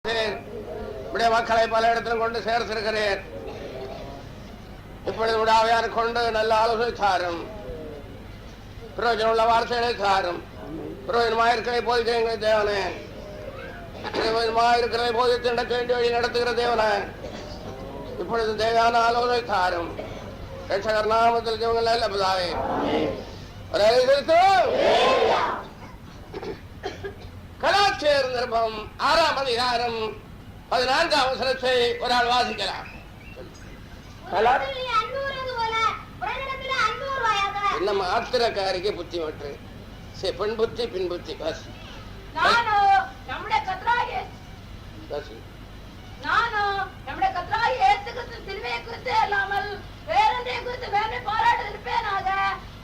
மக்களை பல இடத்திலும் கொண்டு சேர்த்திருக்கிறேன். இப்பொழுது விடாவையான கொண்டு நல்ல ஆலோசனை சாரும், பிரயோஜனம் உள்ள வார்த்தைகளை சாரும், பிரயோஜனமாயிருக்கிறதை போதிக்க எங்கள் தேவனே, பிரயோஜனமாயிருக்கிறதை போதித்து நடக்க வேண்டிய வழி நடத்துகிற தேவனே, இப்பொழுது தேவையான ஆலோசனை சாரும். ரட்சகர் நாமத்தில் ஜெபங்கள் நல்ல பிதாவே. கலாச்சேர் நிருபம் 6ஆம் அதிகாரம் 14ஆம் வசனத்தை ஒரு ஆள் வாசிக்கலாம். நம்ம ஆத்திரக்காரிக்கு புத்தி மற்ற பெண் புத்தி பின் புத்தி காசு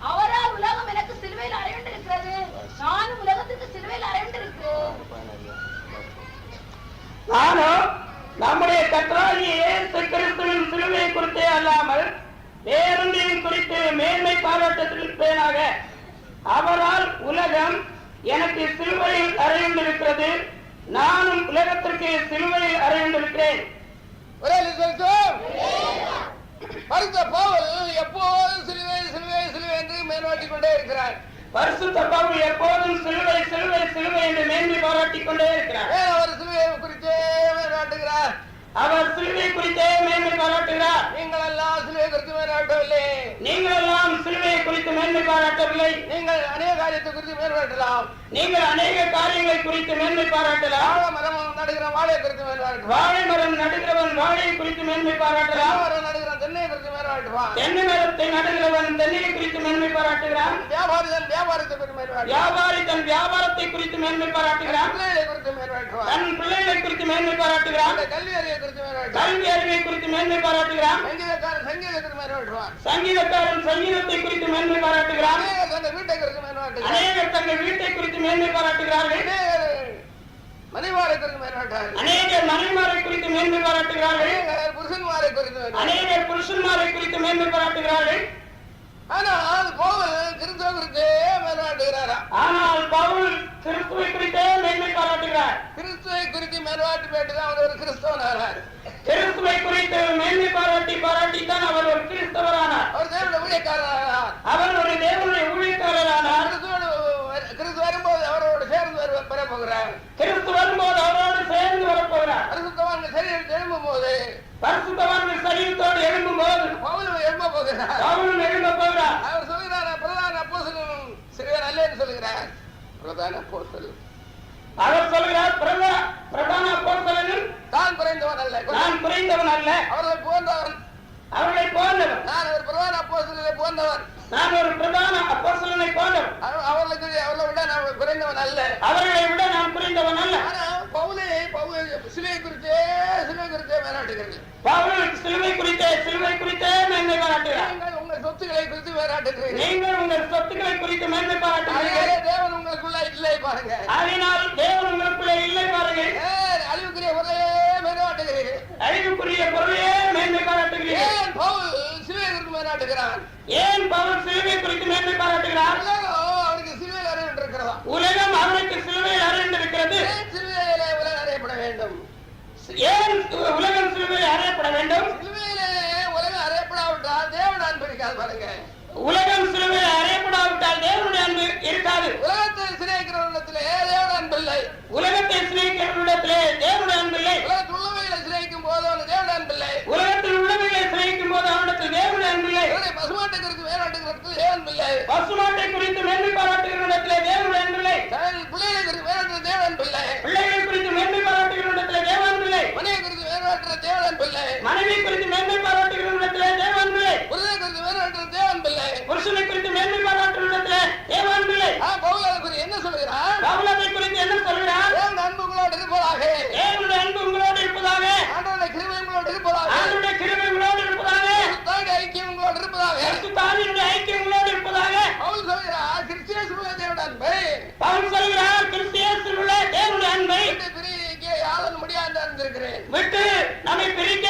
அவரால் உலகம் எனக்கு சிலுவையில் அறையுண்டிருக்கிறது, நானும் உலகத்துக்கு சிலுவையில் அறையுண்டிருக்கிறேன். நானும் நம்முடைய கர்த்தராகிய இயேசு கிறிஸ்துவின் சிலுவையை குறித்தே அல்லாமல் வேறொன்றையும் குறித்து மேன்மை பாராட்டிருப்பேனாக. அவரால் உலகம் எனக்கு சிலுவையில் அறையுண்டிருக்கிறது, நானும் உலகத்திற்கு சிலுவையில் அறையுண்டிருக்கிறேன். பரிசுத்த பவுல் எப்போதும் சிலுவை சிலுவை சிலுவை என்று மேல்வாட்டிக் கொண்டே இருக்கிறார். பரிசுத்த பவுல் எப்போதும் சிலுவை சிலுவை சிலுவை என்று மேன்மை பாராட்டிக் கொண்டே இருக்கிறார். அவர் சிலுவையை குறித்தே மேல்வாட்டுகிறார். அவர் சிலுவை குறித்தே மேன்மை பாராட்டுகிறார். நீங்கள் எல்லாம் சிலுவை குறித்து மேல்வாட்டவில்லை, நீங்கள் எல்லாம் சிலுவையை குறித்து மேன்மை பாராட்டவில்லை. நீங்கள் அநேக காரியத்தை குறித்து மேல்வாட்டலாம், நீங்கள் அநேக காரியங்களை குறித்து மேன்மை பாராட்டலாம். வாழை மரம் நடுகிற வாழை குறித்து மேல்வாட்டுவான், வாழை மரம் நடுகிறவன் வாழையை குறித்து மேன்மை பாராட்டலாம். மரம் நடுகிற தென்னையை குறித்து மேல்வாட்டுவான், தென்னை மரத்தை நடுகிறவன் தென்னையை குறித்து மேன்மை பாராட்டுகிறான். வியாபாரி தன் வியாபாரத்தை குறித்து மேல்வாட்டுவான், வியாபாரி தன் வியாபாரத்தை குறித்து மேன்மை பாராட்டுகிறான். பிள்ளைகளை குறித்து மேல்வாட்டுவான், தன் பிள்ளைகளை குறித்து மேன்மை பாராட்டுகிறான். கல்வி அறிவை குறித்து மேல்வாட்டுவான், கல்வி அறிவை குறித்து மேன்மை பாராட்டுகிறான். சங்கீதக்காரன் சங்கீதத்தை மேல்வாட்டுவான், சங்கீதக்காரன் சங்கீதத்தை குறித்து மேன்மை பாராட்டுகிறான். தங்கள் வீட்டை குறித்து மேல்வாட்டுவான், அநேகர் தங்கள் வீட்டை குறித்து மேன்மை பாராட்டுகிறார்கள். மனைவாரை குறித்து மேல்வாட்டார்கள், அநேகர் மனைவிமாரை குறித்து மேன்மை பாராட்டுகிறார்கள். புருஷன்மாரை குறித்து, அநேகர் புருஷன்மாரை குறித்து மேன்மை பாராட்டுகிறார்கள். ஆனால் பவுல் கிறிஸ்துவ குறித்தே மேல்வாட்டுகிறாரா? ஆனால் பவுல் கிறிஸ்துவை குறித்தே மேன்மை பாராட்டுகிறார். கிறிஸ்துவை குறித்து மேல்வாட்டு பேட்டுதான் அவர் ஒரு கிறிஸ்தவனானார். கிறிஸ்துவை குறித்து மேன்மை பாராட்டித்தான் அவர் ஒரு கிறிஸ்தவரானார். அவர் தேவனுடைய ஊழியக்காரரானார். அவர் ஒரு தேவனுடைய ஊழியக்காரரானார். கிறிஸ்து வரும்போது அவரோடு சேர்ந்து வர போகிறார். கிறிஸ்து வரும்போது அவரோடு சேர்ந்து வரப்போகிறார். பரிசுத்தவான்கள் சரீரத்தில் எழும்பும் போது, பரிசுத்தவான்கள் சரீரத்தோடு எழும்பும் போது பவுலும் எழும்ப போகிறார். பவுலும் எழும்ப போகிறார். அவர் சொல்கிறார், பிரதான அப்போஸ்தலன் சிறுவர் அல்ல என்று சொல்கிறார். பிரதான அப்போஸ்தலன் அவர் சொல்கிறார், பிரதான அப்போஸ்தலன் தான் குறைந்தவன் அல்ல, நான் குறைந்தவன் அல்ல, அவர்களை போன்றவன், அவர்களை போன்றவன். நான் ஒரு பிரதான அப்போஸ்தலனை போன்றவன், நான் ஒரு பிரதான அப்போஸ்தலனை போன்றவன். அவர்களை விட நான் குறைந்தவன் அல்ல, அவர்களை விட நான் குறைந்தவன் அல்ல. பவுல் சிலுவை குறித்தே மேலாட்டுகிறது. பவுல் சிலுவை குறித்தே மேன்மை பாராட்டுகிறார். நீங்கள் உங்கள் சொத்துக்களை குறித்து மேலாட்டுகிறீர்கள், நீங்கள் உங்கள் சொத்துக்களை குறித்து மேன்மை பாராட்டுகிறீர்கள். தேவன் உங்களுக்குள்ள இல்லை பாருங்க, அதனால் தேவன் உங்களுக்குள்ளே இல்லை பாருங்கள். அழிவுக்குரிய பொருளே மேலாட்டுகிறீர்கள், அழிவுக்குரிய பொருளையே மேன்மை பாராட்டுகிறீர்கள். ஏன் பவுல் சிலுவை குறித்து மேலாட்டுகிறான்? ஏன் பவுல் சிலுவை குறித்து மேன்மை பாராட்டுகிறார்? அவருக்கு சிலுவையில் அறையிட்டிருக்கிறதா? உலகம் அவருக்கு சிலுவையில் அறைந்திருக்கிறது. சிலுவையிலே உலகம் அறையப்பட வேண்டும். ஏன் உலகம் சிலுவையில் அறையப்பட வேண்டும்? சிலுவையிலே உலகம் அறையப்படாவிட்டால் தேவன் அன்பு இருக்காது பாருங்க. உலகம் சிலுவையில் அறையப்படாவிட்டால் தேவனுடைய அன்பு இருக்காது. உலகத்தை சிநேகிக்கிறவரிடத்திலே தேவன் அன்பில்லை, உலகத்தை சிநேகிக்கிறவரிடத்திலே தேவனுடைய அன்பில்லை. உலகத்தில் உள்ளவைகளை சிநேகிக்கும் போது அவனுக்கு தேவன் அன்பில்லை, உலகத்தில் உள்ளவைகளை சிநேகிக்கும் போது அவனிடத்தில் தேவனுடைய அன்பில்லை. பசுமாட்டை குறித்து மேலாட்டுகிறதுக்கு தேவன் அன்பில்லை, பசுமாட்டை குறித்து மேன்மை பாராட்டுகிறவரிடத்திலே தேவனுடைய அன்பில்லை. பிள்ளைகளை குறித்து மேலாட்டுகிற தேவன் அன்பில்லை, பிள்ளைகளை குறித்து மேன்மை பாராட்டுகிறவரிடத்திலே தேவன் அன்பில்லை. மனைவி குறித்து மேலாட்டுகிற தேவன் அன்பில்லை, மனைவி குறித்து மேன்மை பாராட்டுகிறவரிடத்திலே தேவன் அன்பில்லை. புருஷனை குறித்து மேலாட்டுகிற தேவன் அன்பில்லை, புருஷனை குறித்து மேன்மை பாராட்டுகிறவரிடத்திலே தேவன் அன்பில்லை. பவுல் அதை குறித்து என்ன சொல்கிறார்? பவுல் அதை குறித்து என்ன சொல்கிறார்? தேவன் அன்பு உங்களோடு இருப்பதாக, தேவனுடைய அன்பு உங்களோடு இருப்பதாக, ஆண்டவருடைய கிருபை உங்களோடு இருப்பதாக, ஆண்டவருடைய கிருபை உங்களோடு இருப்பதாக, பரிசுத்த ஐக்கியம் உங்களோடு இருப்பதாக, பரிசுத்த ஆவியினுடைய ஐக்கியம் உங்களோடு இருப்பதாக. பவுல் சொல்கிறார், கிறிஸ்து இயேசுவுள்ள தேவனுடைய அன்பை, பவுல் சொல்கிறார், கிறிஸ்து இயேசுவுள்ள தேவனுடைய அன்பை விட்டு பிரிக்க யாரும் முடியாது அறிந்திருக்கிறேன். விட்டு நம்மை பிரிக்க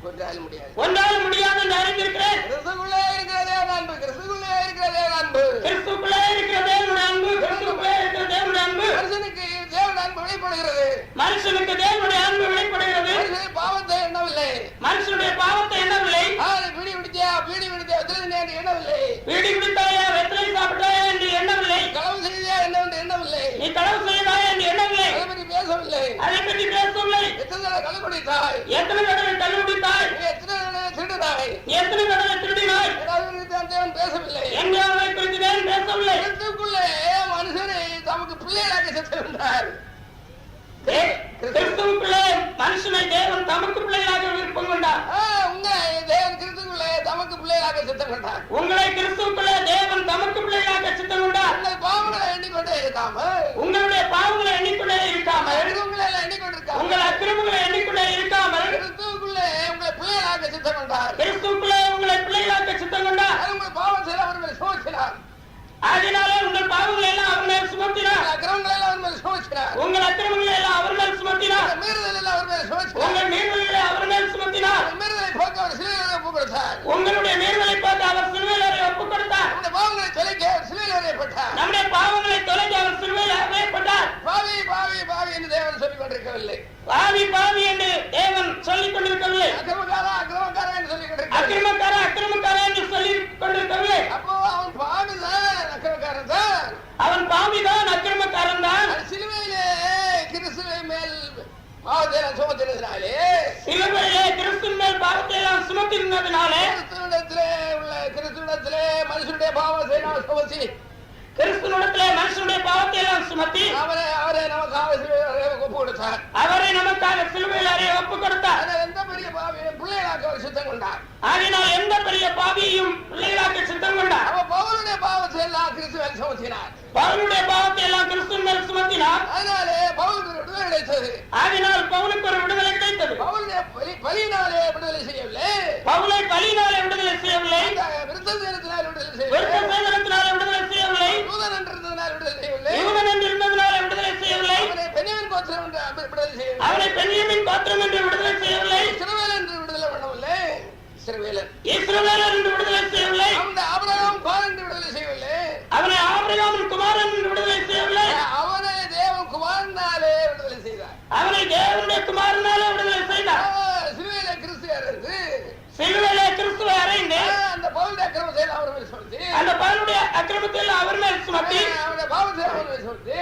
ஒன்றால் முடியாது என்று அறிந்திருக்கிறேன். கிறிஸ்துக்குள்ளே இருக்கிற தேவனுடைய அன்பு, கிறிஸ்துக்குள்ளே இருக்கிற தேவனுடைய அன்பு, கிறிஸ்துக்குள்ளே இருக்கிற தேவனுடைய அன்பு, கிறிஸ்துக்குள்ளே இருக்கிற தேவனுடைய அன்பு. மனுஷனுக்கு தேவனுடைய அன்பு வெளிப்படுகிறது, மனுஷனுக்கு தேவனுடைய மனுஷனுடைய பாவத்தை எண்ணவில்லை. பீடி பிடித்தியா வெத்தலை என்று எண்ணவில்லை. பீடி பிடித்தாயா, வெத்தலை சாப்பிட்டாயா என்று எண்ணவில்லை. களவு செய்தியா என்னவென்று எண்ணவில்லை. நீ களவு செய்தாயா என்று எண்ணவில்லை. அதை பற்றி பேசவில்லை. அதை பற்றி பேசவில்லை. எத்தனை தடவை கள்ளு குடித்தாய், எத்தனை தடவை கள்ளு குடித்தாய், எத்தனை தடவை திருடினாய், எத்தனை தடவை திருடினாய், தேவன் பேசவில்லை. எங்கேயாவை குறித்து தேவன் பேசவில்லை. கிறிஸ்துவுக்குள்ளே மனுஷனை தமக்கு பிள்ளைகளாக சென்றார். கிறிஸ்துவுக்குள்ளே மனுஷனை தேவன் தமக்கு பிள்ளைகளாக விருப்பம் கொண்டார். உங்களை தேவன் கிறிஸ்துவுக்குள்ளே தமக்கு பிள்ளைகளாக சித்தம் கொண்டார். உங்களை கிறிஸ்துவுக்குள்ளே தேவன் தமக்கு பிள்ளைகளாக சித்தம் கொண்டார். உங்கள் பாவங்களை எண்ணிக்கொண்டே இருக்காமல், உங்களுடைய பாவங்களை எண்ணிக்கொண்டே இருக்காமல், எண்ணிக்கொண்டிருக்காமல், உங்கள் அக்கிரமங்களை எண்ணிக்கொண்டே இருக்காமல், கிறிஸ்துவுக்குள்ளே உங்களை பிள்ளைகளாக சித்தம் கொண்டார். கிறிஸ்துவுக்குள்ளே உங்களை பிள்ளைகளாக சித்தம் கொண்டார். உங்கள் பாவம் செய்ய அவர் மேல் சுமத்தினார். ஆகினாலே உங்கள் பாவங்களை எல்லாம் அவர் மேல் சுமத்தினார். அக்கிரமங்களை எல்லாம் அவர் மேல் சுமத்தினார். உங்கள் அக்கிரமங்களை எல்லாம் அவர் மேல் சுமத்தினார். மீறுதல் எல்லாம் அவர் மேல் சுமத்தினார். உங்கள் மீறுதலை அவர் மேல் சுமத்தினார். மீறுதலை போக்க அவர் சிலுவையில் ஒப்புக் கொடுத்தார். உங்களுடைய மீறுதலை பார்த்து அவர் சிலுவையில் ஒப்புக் கொடுத்தார். நம்முடைய பாவங்களை தொலைக்க அவர் சிலுவையில் அறையப்பட்டார். நம்முடைய பாவங்களை தொலைக்க அவர் சிலுவையில் அறையப்பட்டார். பாவி பாவி பாவி என்று தேவன் சொல்லிக் கொண்டிருக்கவில்லை. பாவி பாவி என்று தேவன் சொல்லிக் கொண்டிருக்கவில்லை. அக்கிரமக்காரா அக்கிரமக்காரா என்று சொல்லிக் கொண்டிருக்கவில்லை. அக்கிரமக்காரா அக்கிரமக்காரா என்று சொல்லிக் கொண்டிருக்கவில்லை. அப்போ அவன் பாவிதான், அக்கிரமக்காரன் தான். அவன் பாவிதான், அக்கிரமக்காரன் தான். சிலுவையிலே கிறிஸ்துவை மேல் பாவத்தை சுமத்தினதினாலே, சிலுவையிலே கிறிஸ்துவின் மேல் பாவத்தை எல்லாம் சுமத்தினதினாலே, கிறிஸ்துவிடத்திலே மனுஷனுடைய பாவத்தை நாம் சுமத்தி, கிறிஸ்துவிடத்திலே மனுஷனுடைய பாவத்தை எல்லாம் சுமத்தி அவரை நமக்காக சிலுவையில் ஒப்பு கொடுத்தார். அவரை நமக்காக சிலுவையில் அறைய ஒப்பு கொடுத்தார். எந்த பெரிய பாவியை பிள்ளைகளாக்க அவர் சித்தம் கொண்டார். ஆகினால் எந்த பெரிய பாவியையும் பிள்ளைகளாக்க சித்தம் கொண்டார். அவ பவுலுடைய பாவத்தை எல்லாம் கிறிஸ்துவில் சுமத்தினார். பவுலுடைய பாவத்தை எல்லாம் கிறிஸ்துவின் மேல் சுமத்தினார். அதனாலே பவுலுக்கு ஒரு விடுதலை கிடைத்தது. ஆகினால் பவுலுக்கு ஒரு விடுதலை கிடைத்தது. பவுலுடைய பலியினாலே விடுதலை செய்யவில்லை. பவுலை பலியினாலே விடுதலை செய்யவில்லை. விருத்தசேதனத்தினாலே விடுதலை விருத்த செய்யவில்லை. சேதனத்தினாலே விடுதலை செய்யவில்லை. யூதன் என்றிருந்ததினால் விடுதலை செய்யவில்லை. யூதன் என்று இருந்ததினாலே விடுதலை செய்யவில்லை. அவனை பென்யமீன் கோத்திரம் என்று விடுதலை செய்யவில்லை. அவனை பென்யமீன் கோத்திரம் என்று விடுதலை செய்யவில்லை. இஸ்ரவேல் என்று விடுதலை பண்ணவில்லை. இஸ்ரவேலன் இஸ்ரவேலர் என்று விடுதலை செய்யவில்லை. அவனை ஆபிரகாம் குமாரன் என்று விடுதலை செய்யவில்லை. அவனை ஆபிரகாமின் குமாரன் என்று விடுதலை செய்யவில்லை. அவனை தேவன் குமாரனாலே விடுதலை செய்தார். அவனை தேவனுடைய குமாரனாலே விடுதலை செய்தார். சிலுவையில கிறிஸ்து அறைந்து, சிலுவையிலே கிறிஸ்துவை அறைந்து அந்த பவுலுடைய அக்கிரமத்தை அவர் மேல் சுமத்தி, அந்த பவுலுடைய அக்கிரமத்தில் அவர் மேல் சுமத்தி, அவருடைய பாவத்தை அவர் மேல் சுமத்தி,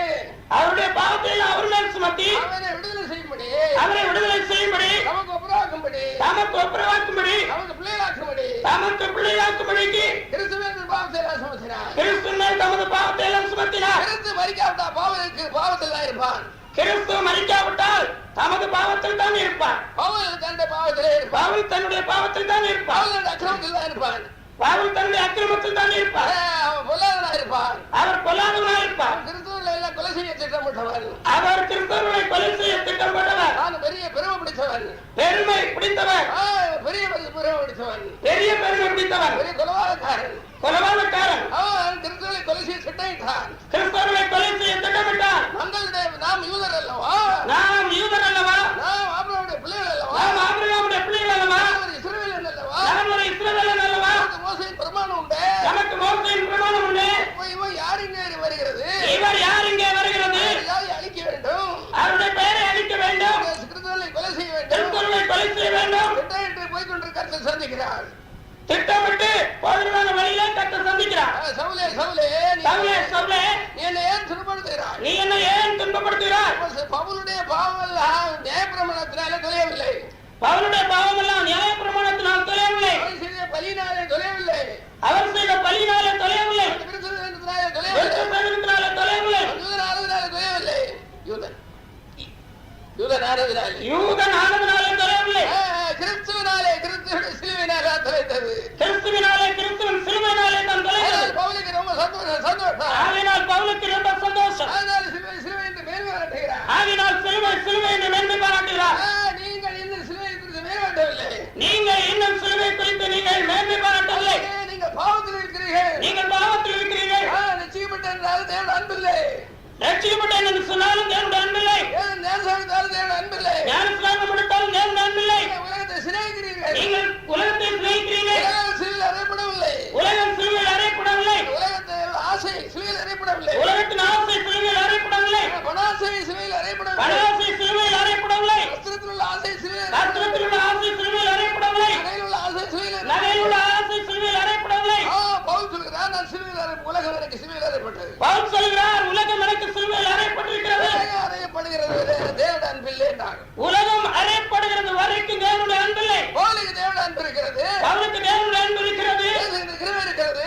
அவருடைய பாவத்தில் அவர் மேல் சுமத்தி அவனை விடுதலை செய்யும்படி, அவரை விடுதலை செய்யும்படி, நமக்கு ஒப்புரவாக்கும்படி, தமக்கு ஒப்புரவாக்கும்படி, நமக்கு பிள்ளைகளாக்கும்படி தமக்கு பிள்ளையாக்கும்படிக்கு கிறிஸ்துவின் பாவத்தை எல்லாம் சுமத்தினார். கிறிஸ்து மேல் தமது பாவத்தை எல்லாம் சுமத்தினார். கிறிஸ்து மரிக்காவிட்டா பாவத்தில் தான் இருப்பான். கிறிஸ்து மரிக்காவிட்டால் தமது பாவத்தில் தான் இருப்பார். பவுல் தன்னுடைய பாவத்திலே இருப்பான். பவுல் தன்னுடைய பாவத்தில் தான் இருப்பார். பவுல் அக்கிரமத்தில் தான் இருப்பான். பவுல் தன்னுடைய அக்கிரமத்தில் தான் இருப்பார். அவன் பொல்லாதவனா இருப்பான். அவர் பொல்லாதவனா இருப்பார். கிறிஸ்துவில எல்லாம் கொலை செய்ய திட்டமிட்டவன். அவர் கிறிஸ்தவர்களை கொலை செய்ய திட்டமிட்டவர். நான் பெரிய பெருமை பிடித்தவன். பெருமை பிடித்தவர். பெரிய பெருமை பிடித்தவன். பெரிய பெருமை பிடித்தவர். பெரிய கொலவாதக்காரன். கொலவாதக்காரன். அவன் கிறிஸ்துவை கொலை செய்ய திட்டமிட்டான். கிறிஸ்தவர்களை கொலை செய்ய திட்டமிட்டார். நாம் யூதர் அல்லவா? நாம் யூதர் அல்லவா? நாம் ஆபிரகாமுடைய பிள்ளைகள் அல்லவா? நாம் ஆபிரகாமுடைய பிள்ளைகள் அல்லவா? நாம் ஒரு இஸ்ரவேலன் அல்லவா? நாம் ஒரு இஸ்ரவேலன் அல்லவா? நமக்கு மோசேயின் பிரமாணம் உண்டு. நமக்கு மோசேயின் பிரமாணம் உண்டு. இவன் யார் இங்கே வருகிறது? இவர் யார் இங்கே வருகிறது? யாரை அழிக்க வேண்டும்? அவருடைய பெயரை அழிக்க வேண்டும். கிறிஸ்துவை கொலை செய்ய வேண்டும். கிறிஸ்தவர்களை கொலை செய்ய வேண்டும். திட்டமிட்டு போய்கொண்டிருக்க கர்த்தர் சந்திக்கிறார். திட்டமிட்டு போகிறதான வழியிலே கர்த்தர் சந்திக்கிறார். சவுலே சவுலே, சவுலே சவுலே, நீ என்னை ஏன் துன்பப்படுத்துகிறாய்? நீ என்னை ஏன் துன்பப்படுத்துகிறாய்? பவுலுடைய பாவம் எல்லாம் நியாயப்பிரமாணத்தினாலே தொலையவில்லை. பவுலுடைய பாவம் எல்லாம் நியாயப்பிரமாணத்தினால் தொலையவில்லை. அவர் செய்த பலியினாலே தொலையவில்லை. அவர் செய்த பலியினாலே தொலையவில்லை. விருத்தசேதனத்தினாலே தொலையவில்லை. விருத்தசேதனத்தினாலே தொலையவில்லை. யூதன் ஆனதினாலே தொலையவில்லை. யூதன் ஆனதினாலே, யூதன் ஆனதினாலே தொலையவில்லை. கிறிஸ்துவினாலே, கிறிஸ்துவின் சிலுவையினாலே தொலைத்தது. கிறிஸ்துவினாலே, கிறிஸ்துவின் சிலுவையினாலே தான் தொலைத்தது. பவுலுக்கு ரொம்ப சந்தோஷம். ஆகினால் பவுலுக்கு ரொம்ப சந்தோஷம். அதனால சிலுவை சிலுவை என்று மேன்மை பாராட்டுகிறார். ஆகினால் சிலுவை சிலுவை என்று மேன்மை பாராட்டுகிறார். நீங்கள் இன்னும் சிலுவை குறித்து மேற்கொள்ளவில்லை. நீங்கள் இன்னும் சிலுவை குறித்து நீங்கள் மேன்மை பாராட்டவில்லை. நீங்கள் பாவத்தில் இருக்கிறீர்கள். நீங்கள் பாவத்தில் இருக்கிறீர்கள். நிச்சயப்பட்ட என்றாலும் தேவன் அன்பில்லை. ரட்சிக்கப்பட்டேன் என்று சொன்னாலும் தேவனுடைய அன்பில்லை. ஞானஸ்நானம் தேவன் அன்பில்லை. ஞானஸ்நானம் எடுத்தாலும் தேவனுடைய அன்பில்லை. உலகத்தை சிநேகிக்கிறீர்கள். நீங்கள் உலகத்தை சிநேகிக்கிறீர்கள். உலகம் சிலுவையில் அறையப்படவில்லை. உலகம் சிலுவையில் அறையப்படவில்லை. உலகத்தில் ஆசை சிலுவையில் அறையப்படவில்லை. உலகத்தின் ஆசை சிலுவையில் அறையப்படவில்லை. பணாசை சிலுவையில் அறையப்படவில்லை. பணாசை சிலுவையில் அறையப்படவில்லை. வஸ்திரத்தில் உள்ள ஆசை சிலுவையில் வஸ்திரத்தில் உள்ள ஆசை சிலுவையில் பவுல் சொல்கிறார், உலகம் எனக்கு சிலுவையில் அறையப்பட்டிருக்கிறது. அறையப்படுகிறது தேவனுடைய அன்பில்லை என்றார். உலகம் அறையப்படுகிறது வரைக்கும் தேவனுடைய அன்பில்லை. பவுலுக்கு தேவனுடைய அன்பு இருக்கிறது. பவுலுக்கு தேவனுடைய அன்பு இருக்கிறது. கிருபை இருக்கிறது.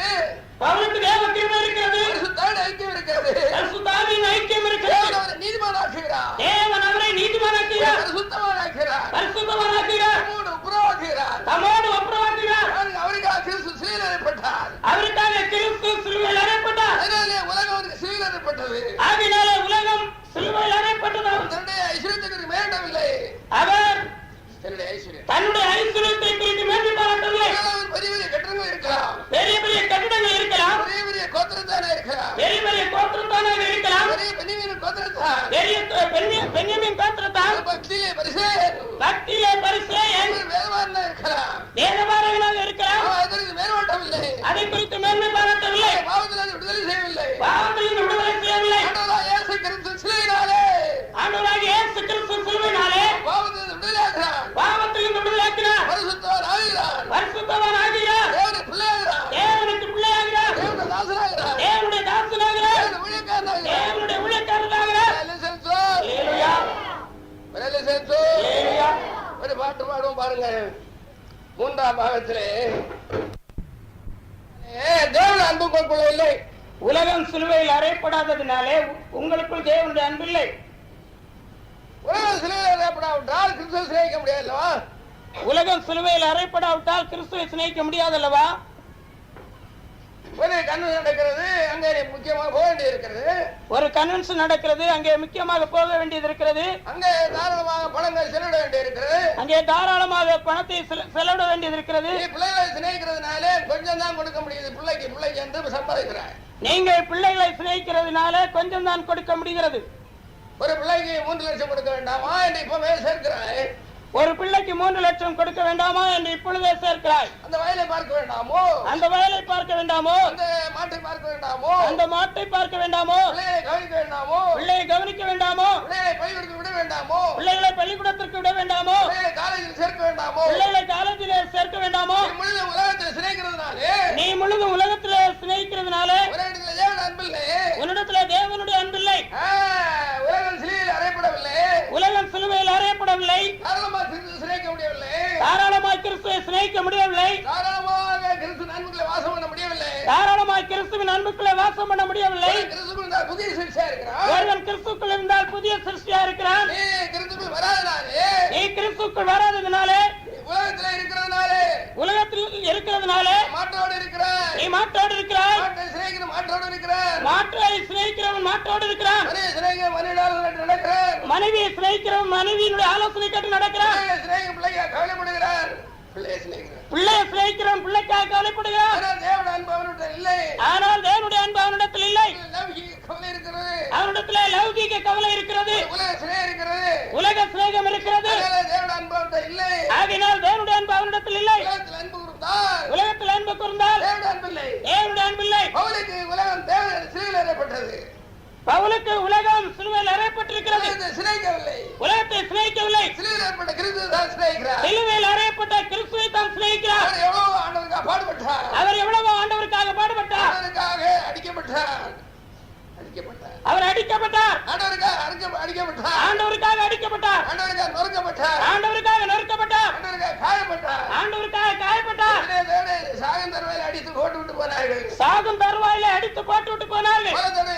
பவுலுக்கு தேவ கிருபை இருக்கிறது. பரிசுத்தாவின் ஐக்கியம் இருக்கிறது. பரிசுத்தாவின் ஐக்கியம் இருக்கிறது. தேவன் அவரை நீதிமானாக்குகிறார். தேவன் அவரை நீதிமானாக்குகிறார். பரிசுத்தமானாக்குகிறார். பரிசுத்தமானாக்குகிறார். தம்மோடு ஒப்புரவாக்குகிறார். தம்மோடு ஒப்புரவாக்குகிறார். அவருக்காக கிறிஸ்து சிலுவையில் அறையப்பட்டார். அவருக்காக கிறிஸ்து சிலுவையில் அறையப்பட்டார். அதனாலே உலகம் அவருக்கு சிலுவையில் அறையப்பட்டது. ஆகினாலே உலகம் சிலுவையில் அறையப்பட்டது. தன்னுடைய ஐஸ்வர்யத்துக்கு மேண்டவில்லை. அவர் தன்னுடைய ஐஸ்வர்யம் தன்னுடைய ஐஸ்வர்யத்தை குறித்து மேன்மை பாராட்டவில்லை. பெரிய பெரிய கட்டடங்கள் இருக்கலாம். பெரிய பெரிய கட்டிடங்கள் இருக்கலாம். பெரிய பெரிய கோத்திரத்தானே இருக்கலாம். பெரிய பெரிய கோத்திரத்தானாக இருக்கலாம். பெரிய பெண்ணியமின் கோத்திரத்தான். பெரிய பென்யமீன் கோத்திரத்தான். பக்தியிலே பரிசேயன். பக்தியிலே பரிசேயன். வேதவாரனா இருக்கலாம். வேதபாரகனாக இருக்கலாம். அதற்கு மேல்வட்டமில்லை. அதை குறித்து மேன்மை பாராட்டவில்லை. பாவத்திலிருந்து விடுதலை செய்யவில்லை. பாவத்திலிருந்து விடுதலை செய்யவில்லை. ஆண்டவராகிய இயேசு கிறிஸ்து சிலுவையினாலே ஆண்டவராகிய இயேசு கிறிஸ்து சிலுவையினாலே பாவத்திலிருந்து விடுதலையாகிறார். பாவத்திலிருந்து விடுதலையாக்கினார். பரிசுத்தவான் ஆகிறார். பரிசுத்தவான் ஆகிறார். தேவனுடைய பிள்ளையாகிறார். தேவனுக்கு பிள்ளையாகிறார். தேவனுடைய தாசனாகிறார். தேவனுடைய தாசனாகிறார். தேவனுடைய ஊழியக்காரனாகிறார். தேவனுடைய ஊழியக்காரனாகிறார். அல்லேலூயா. அல்லேலூயா. ஒரு பாட்டு பாடுவோம் பாருங்க. 3ஆம் பாகத்திலே தேவனுடைய அன்பு உங்களுக்குள்ள இல்லை. உலகம் சிலுவையில் அறையப்படாததினாலே உங்களுக்குள் தேவனுடைய அன்பில்லை. உலகம் சிலுவையில் அறையப்படாவிட்டால் கிறிஸ்துவை சிநேகிக்க முடியாதல்லவா? உலகம் சிலுவையில் அறையப்படாவிட்டால் கிறிஸ்துவை சிநேகிக்க முடியாதல்லவா? ஒரு கன்வென்ஷன் நடக்கிறது, அங்கே முக்கியமாக போக வேண்டியது இருக்கிறது. ஒரு கன்வென்ஷன் நடக்கிறது, அங்கே முக்கியமாக போக வேண்டியது இருக்கிறது. அங்கே தாராளமாக பணங்கள் செலவிட வேண்டியது இருக்கிறது. அங்கே தாராளமாக பணத்தை செலவிட வேண்டியது இருக்கிறது. நீ பிள்ளைகளை சிநேகிக்கிறதுனாலே கொஞ்சம் தான் கொடுக்க முடியுது. பிள்ளைக்கு என்று சம்பாதிக்கிறாய். நீங்கள் பிள்ளைகளை சிநேகிக்கிறதுனால கொஞ்சம் தான் கொடுக்க முடிகிறது. ஒரு பிள்ளைக்கு 3 லட்சம் கொடுக்க வேண்டாமா என்று இப்பவே சேர்க்கிறாய். ஒரு பிள்ளைக்கு 3 லட்சம் கொடுக்க வேண்டாமா என்று இப்பொழுதே சேர்க்கிறாய். அந்த வயலை பார்க்க வேண்டாமோ? அந்த வயலை பார்க்க வேண்டாமோ? அந்த மாட்டை பார்க்க வேண்டாமோ? அந்த மாட்டை பார்க்க வேண்டாமோ? பிள்ளையை கவனிக்க வேண்டாமோ? பிள்ளையை கவனிக்க வேண்டாமோ? பிள்ளைகளை பள்ளிக்கூடத்துக்கு விட வேண்டாமோ? பிள்ளைகளை பள்ளிக்கூடத்திற்கு விட வேண்டாமோ? பிள்ளைகளை காலேஜில் சேர்க்க வேண்டாமோ? பிள்ளைகளை காலேஜிலே சேர்க்க வேண்டாமோ? முழுத உலகத்தில் சிநேகிக்கிறதுனாலே, நீ முழுதும் உலகத்திலே சிநேகிக்கிறதுனால உலகத்தில் தேவன் அன்பில்லை. உன்னிடத்திலே தேவனுடைய அன்பில்லை. உலகம் சிலுவையில் அறையப்படவில்லை. உலகம் சிலுவையில் அறையப்படவில்லை. தாராளமாக கிறிஸ்துவை சிநேகிக்க முடியவில்லை. தாராளமாய் கிறிஸ்துவை சிநேகிக்க முடியவில்லை. தாராளமாக கிறிஸ்து அன்புக்குள்ளே வாசம் பண்ண முடியவில்லை. தாராளமாய் கிறிஸ்துவின் அன்புக்குள்ளே வாசம் பண்ண முடியவில்லை. கிறிஸ்துக்குள் இருந்தால் புதிய சிருஷ்டியா இருக்கிறான். ஒருவன் கிறிஸ்துக்குள் இருந்தால் புதிய சிருஷ்டியா இருக்கிறான். நீ கிறிஸ்துக்குள் வராதனாலே, நீ கிறிஸ்துக்குள் வராததினாலே, உலகத்தில் இருக்கிறதுனாலே, உலகத்தில் இருக்கிறதுனாலே மாட்டோடு இருக்கிறாய். நீ மாட்டோடு இருக்கிறாய். மாட்டை சிநேகிக்கிற மாட்டோடு இருக்கிறான். மாட்டை சிநேகிக்கிறவன் மாட்டோடு இருக்கிறான். மனைவி சிநேகிக்கிற மனைவியோடு நடக்கிறான். மனைவியை சிநேகிக்கிறவன் மனைவியினுடைய ஆலோசனை கேட்டு நடக்கிறான். பிள்ளையை சிநேகிக்கும் பிள்ளைக்காக கவலைப்படுகிறான். பிள்ளையை சிநேகிக்கிறான். பிள்ளையை சிநேகிக்கிறவன் பிள்ளைக்காக கவலைப்படுகிறான். ஆனால் தேவனுடைய அன்பு அவனிடத்தில் இல்லை. ஆனால் தேவனுடைய அன்பு அவனிடத்தில் இல்லை. லௌகிக கவலை இருக்கிறது. அவனிடத்திலே லௌகிக கவலை இருக்கிறது. உலக சிநேகம் இருக்கிறது. உலக சிநேகம் இருக்கிறது. அதனால தேவனுடைய அன்பு அவனிடத்தில் இல்லை. ஆகினால் தேவனுடைய அன்பு அவனிடத்தில் இல்லை. உலகத்தில் அன்பு கூர்ந்தால் உலகத்தில் அன்பு கூர்ந்தால் தேவனுடைய அன்பு இல்லை. தேவனுடைய அன்பில்லை. பவுலுக்கு உலகம் தேவன் சிலுவையில் அறையப்பட்டது. பவுலுக்கு உலகம் சிலுவையில் அறையப்பட்டிருக்கிறது. உலகத்தை சிநேகிக்கவில்லை. உலகத்தை சிநேகிக்கவில்லை. சிலுவையில் அறையப்பட்ட கிறிஸ்துவை தான் சிநேகிக்கிறார். சிலுவையில் அறையப்பட்ட கிறிஸ்துவை தான் சிநேகிக்கிறார். அவர் எவ்வளவு ஆண்டவருக்காக பாடுபட்டார். அவர் எவ்வளவு ஆண்டவருக்காக பாடுபட்டார். ஆண்டவருக்காக அடிக்கப்பட்டார். அவர் அடிக்கப்பட்டார். ஆண்டவருக்காக அடிக்கப்பட்டார். ஆண்டவருக்காக அடிக்கப்பட்டார். ஆண்டவருக்காக நொறுக்கப்பட்டார். ஆண்டவருக்காக நொறுக்கப்பட்டார். ஆண்டவருக்காக காயப்பட்டார். ஆண்டவருக்காக காயப்பட்டார். சாகும் தருவாயில் அடித்து போட்டு விட்டு போனார்கள். சாகும் தருவாயிலே அடித்து போட்டு விட்டு போனார்கள். பல தடவை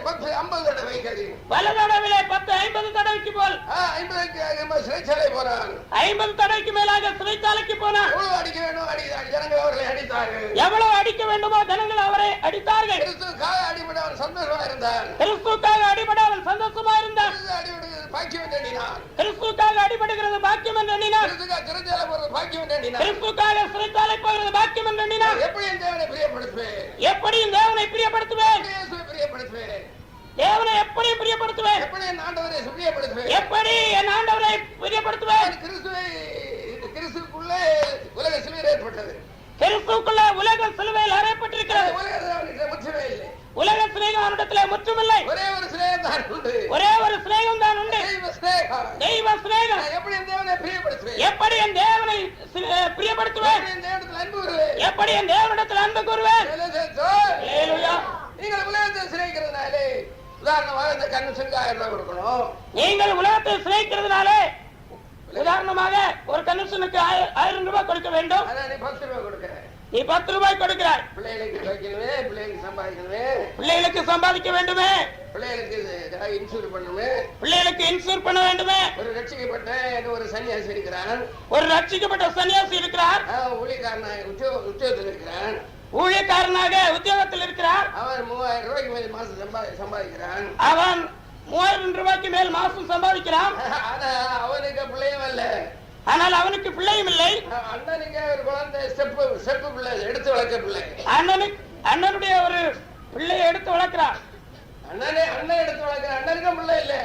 10 50 தடவை கழியும். பல தடவையிலே 10 50 தடவைக்கு போல் 50 சிறைச்சாலை போனான். 50 தடவைக்கு மேலாக சிறைச்சாலைக்கு போனான். எவ்வளவு அடிக்க வேண்டும் அடித்தார். ஜனங்கள் அவர்களை அடித்தார்கள். எவ்வளவு அடிக்க வேண்டுமோ ஜனங்கள் அவரை அடித்தார்கள். கிறிஸ்துவுக்காக அடிபட அவர் சந்தோஷமா இருந்தார். கிறிஸ்துவுக்காக அடிபட அவன் சந்தோஷமா இருந்தார். அடிபடுகிறது பாக்கியம் என்று எண்ணினார். கிறிஸ்துவுக்காக அடிபடுகிறது பாக்கியம் என்று எண்ணினார். கிறிஸ்துக்காக சிறைச்சாலை போறது பாக்கியம் என்று எண்ணினார். கிறிஸ்துவுக்காக சிறைச்சாலை போகிறது பாக்கியம் என்று எண்ணினார். எப்படி என் தேவனை பிரியப்படுத்துவேன்? எப்படி தேவனை பிரியப்படுத்துவேன்? பிரியப்படுத்துவேன். தேவனை எப்படி பிரியப்படுத்துவேன்? எப்படி என் ஆண்டவரை பிரியப்படுத்துவேன்? எப்படி என் ஆண்டவரை பிரியப்படுத்துவேன்? கிறிஸ்துவுக்குள்ளே உலக சிலுவையில் ஏற்பட்டது. கிறிஸ்துவுக்குள்ள உலக சிலுவையில் அறையப்பட்டிருக்கிறது. முற்றமே இல்லை. உலக சிநேகம் அவனிடத்திலே முற்றுமில்லை. ஒரே ஒரு சிநேகம் தான் உண்டு. ஒரே ஒரு சிநேகம் தான் உண்டு. தெய்வ சிநேகம். எப்படி என் தேவனை பிரியப்படுத்துவேன்? எப்படி என் தேவனை பிரியப்படுத்துவேன்? அன்பு கூறுவேன். எப்படி என் தேவனிடத்தில் அன்பு கூறுவேன்? நீங்கள் உலகத்தை சிநேகிக்க சிநேகிக்கிறதுனாலே உதாரணமாக இந்த கன்வென்ஷனுக்கு 1000 ரூபாய் கொடுக்கணும். நீங்கள் உலகத்தை சிநேகிக்கிறதுனாலே உதாரணமாக ஒரு கன்வென்ஷனுக்கு 1000 ரூபாய் கொடுக்க வேண்டும். அதான் நீ 10 ரூபாய் கொடுக்கிற. நீ 10 ரூபாய் கொடுக்கிறாய். பிள்ளைகளுக்கு வைக்கணுமே, பிள்ளைகளுக்கு சம்பாதிக்கணுமே, பிள்ளைகளுக்கு சம்பாதிக்க வேண்டுமே, பிள்ளைகளுக்கு இன்சூர் பண்ணணுமே, பிள்ளைகளுக்கு இன்சூர் பண்ண வேண்டுமே. ஒரு ரட்சிக்கப்பட்ட ஒரு சன்னியாசி இருக்கிறான், ஒரு ரட்சிக்கப்பட்ட சன்னியாசி இருக்கிறார், ஊழியக்காரனாக உத்தியோகத்தில் இருக்கிறான், ஊழியக்காரனாக உத்தியோகத்தில் இருக்கிறார். அவன் 3000 ரூபாய்க்கு மேல் மாசம் சம்பாதிக்கிறான். அவன் 3000 ரூபாய்க்கு மேல் மாசம் சம்பாதிக்கிறான். ஆனா அவனுக்கு பிள்ளையும் இல்ல, ஆனால் அவனுக்கு பிள்ளையும் இல்லை. அண்ணனுக்கு ஒரு குழந்தை செப்பு பிள்ளை, எடுத்து வளர்க்க பிள்ளை. அண்ணனுடைய ஒரு பிள்ளையை எடுத்து வளர்க்கிறார். அண்ணன் எடுத்து வளர்க்கிறான். அண்ணனுக்கும் பிள்ளை இல்ல,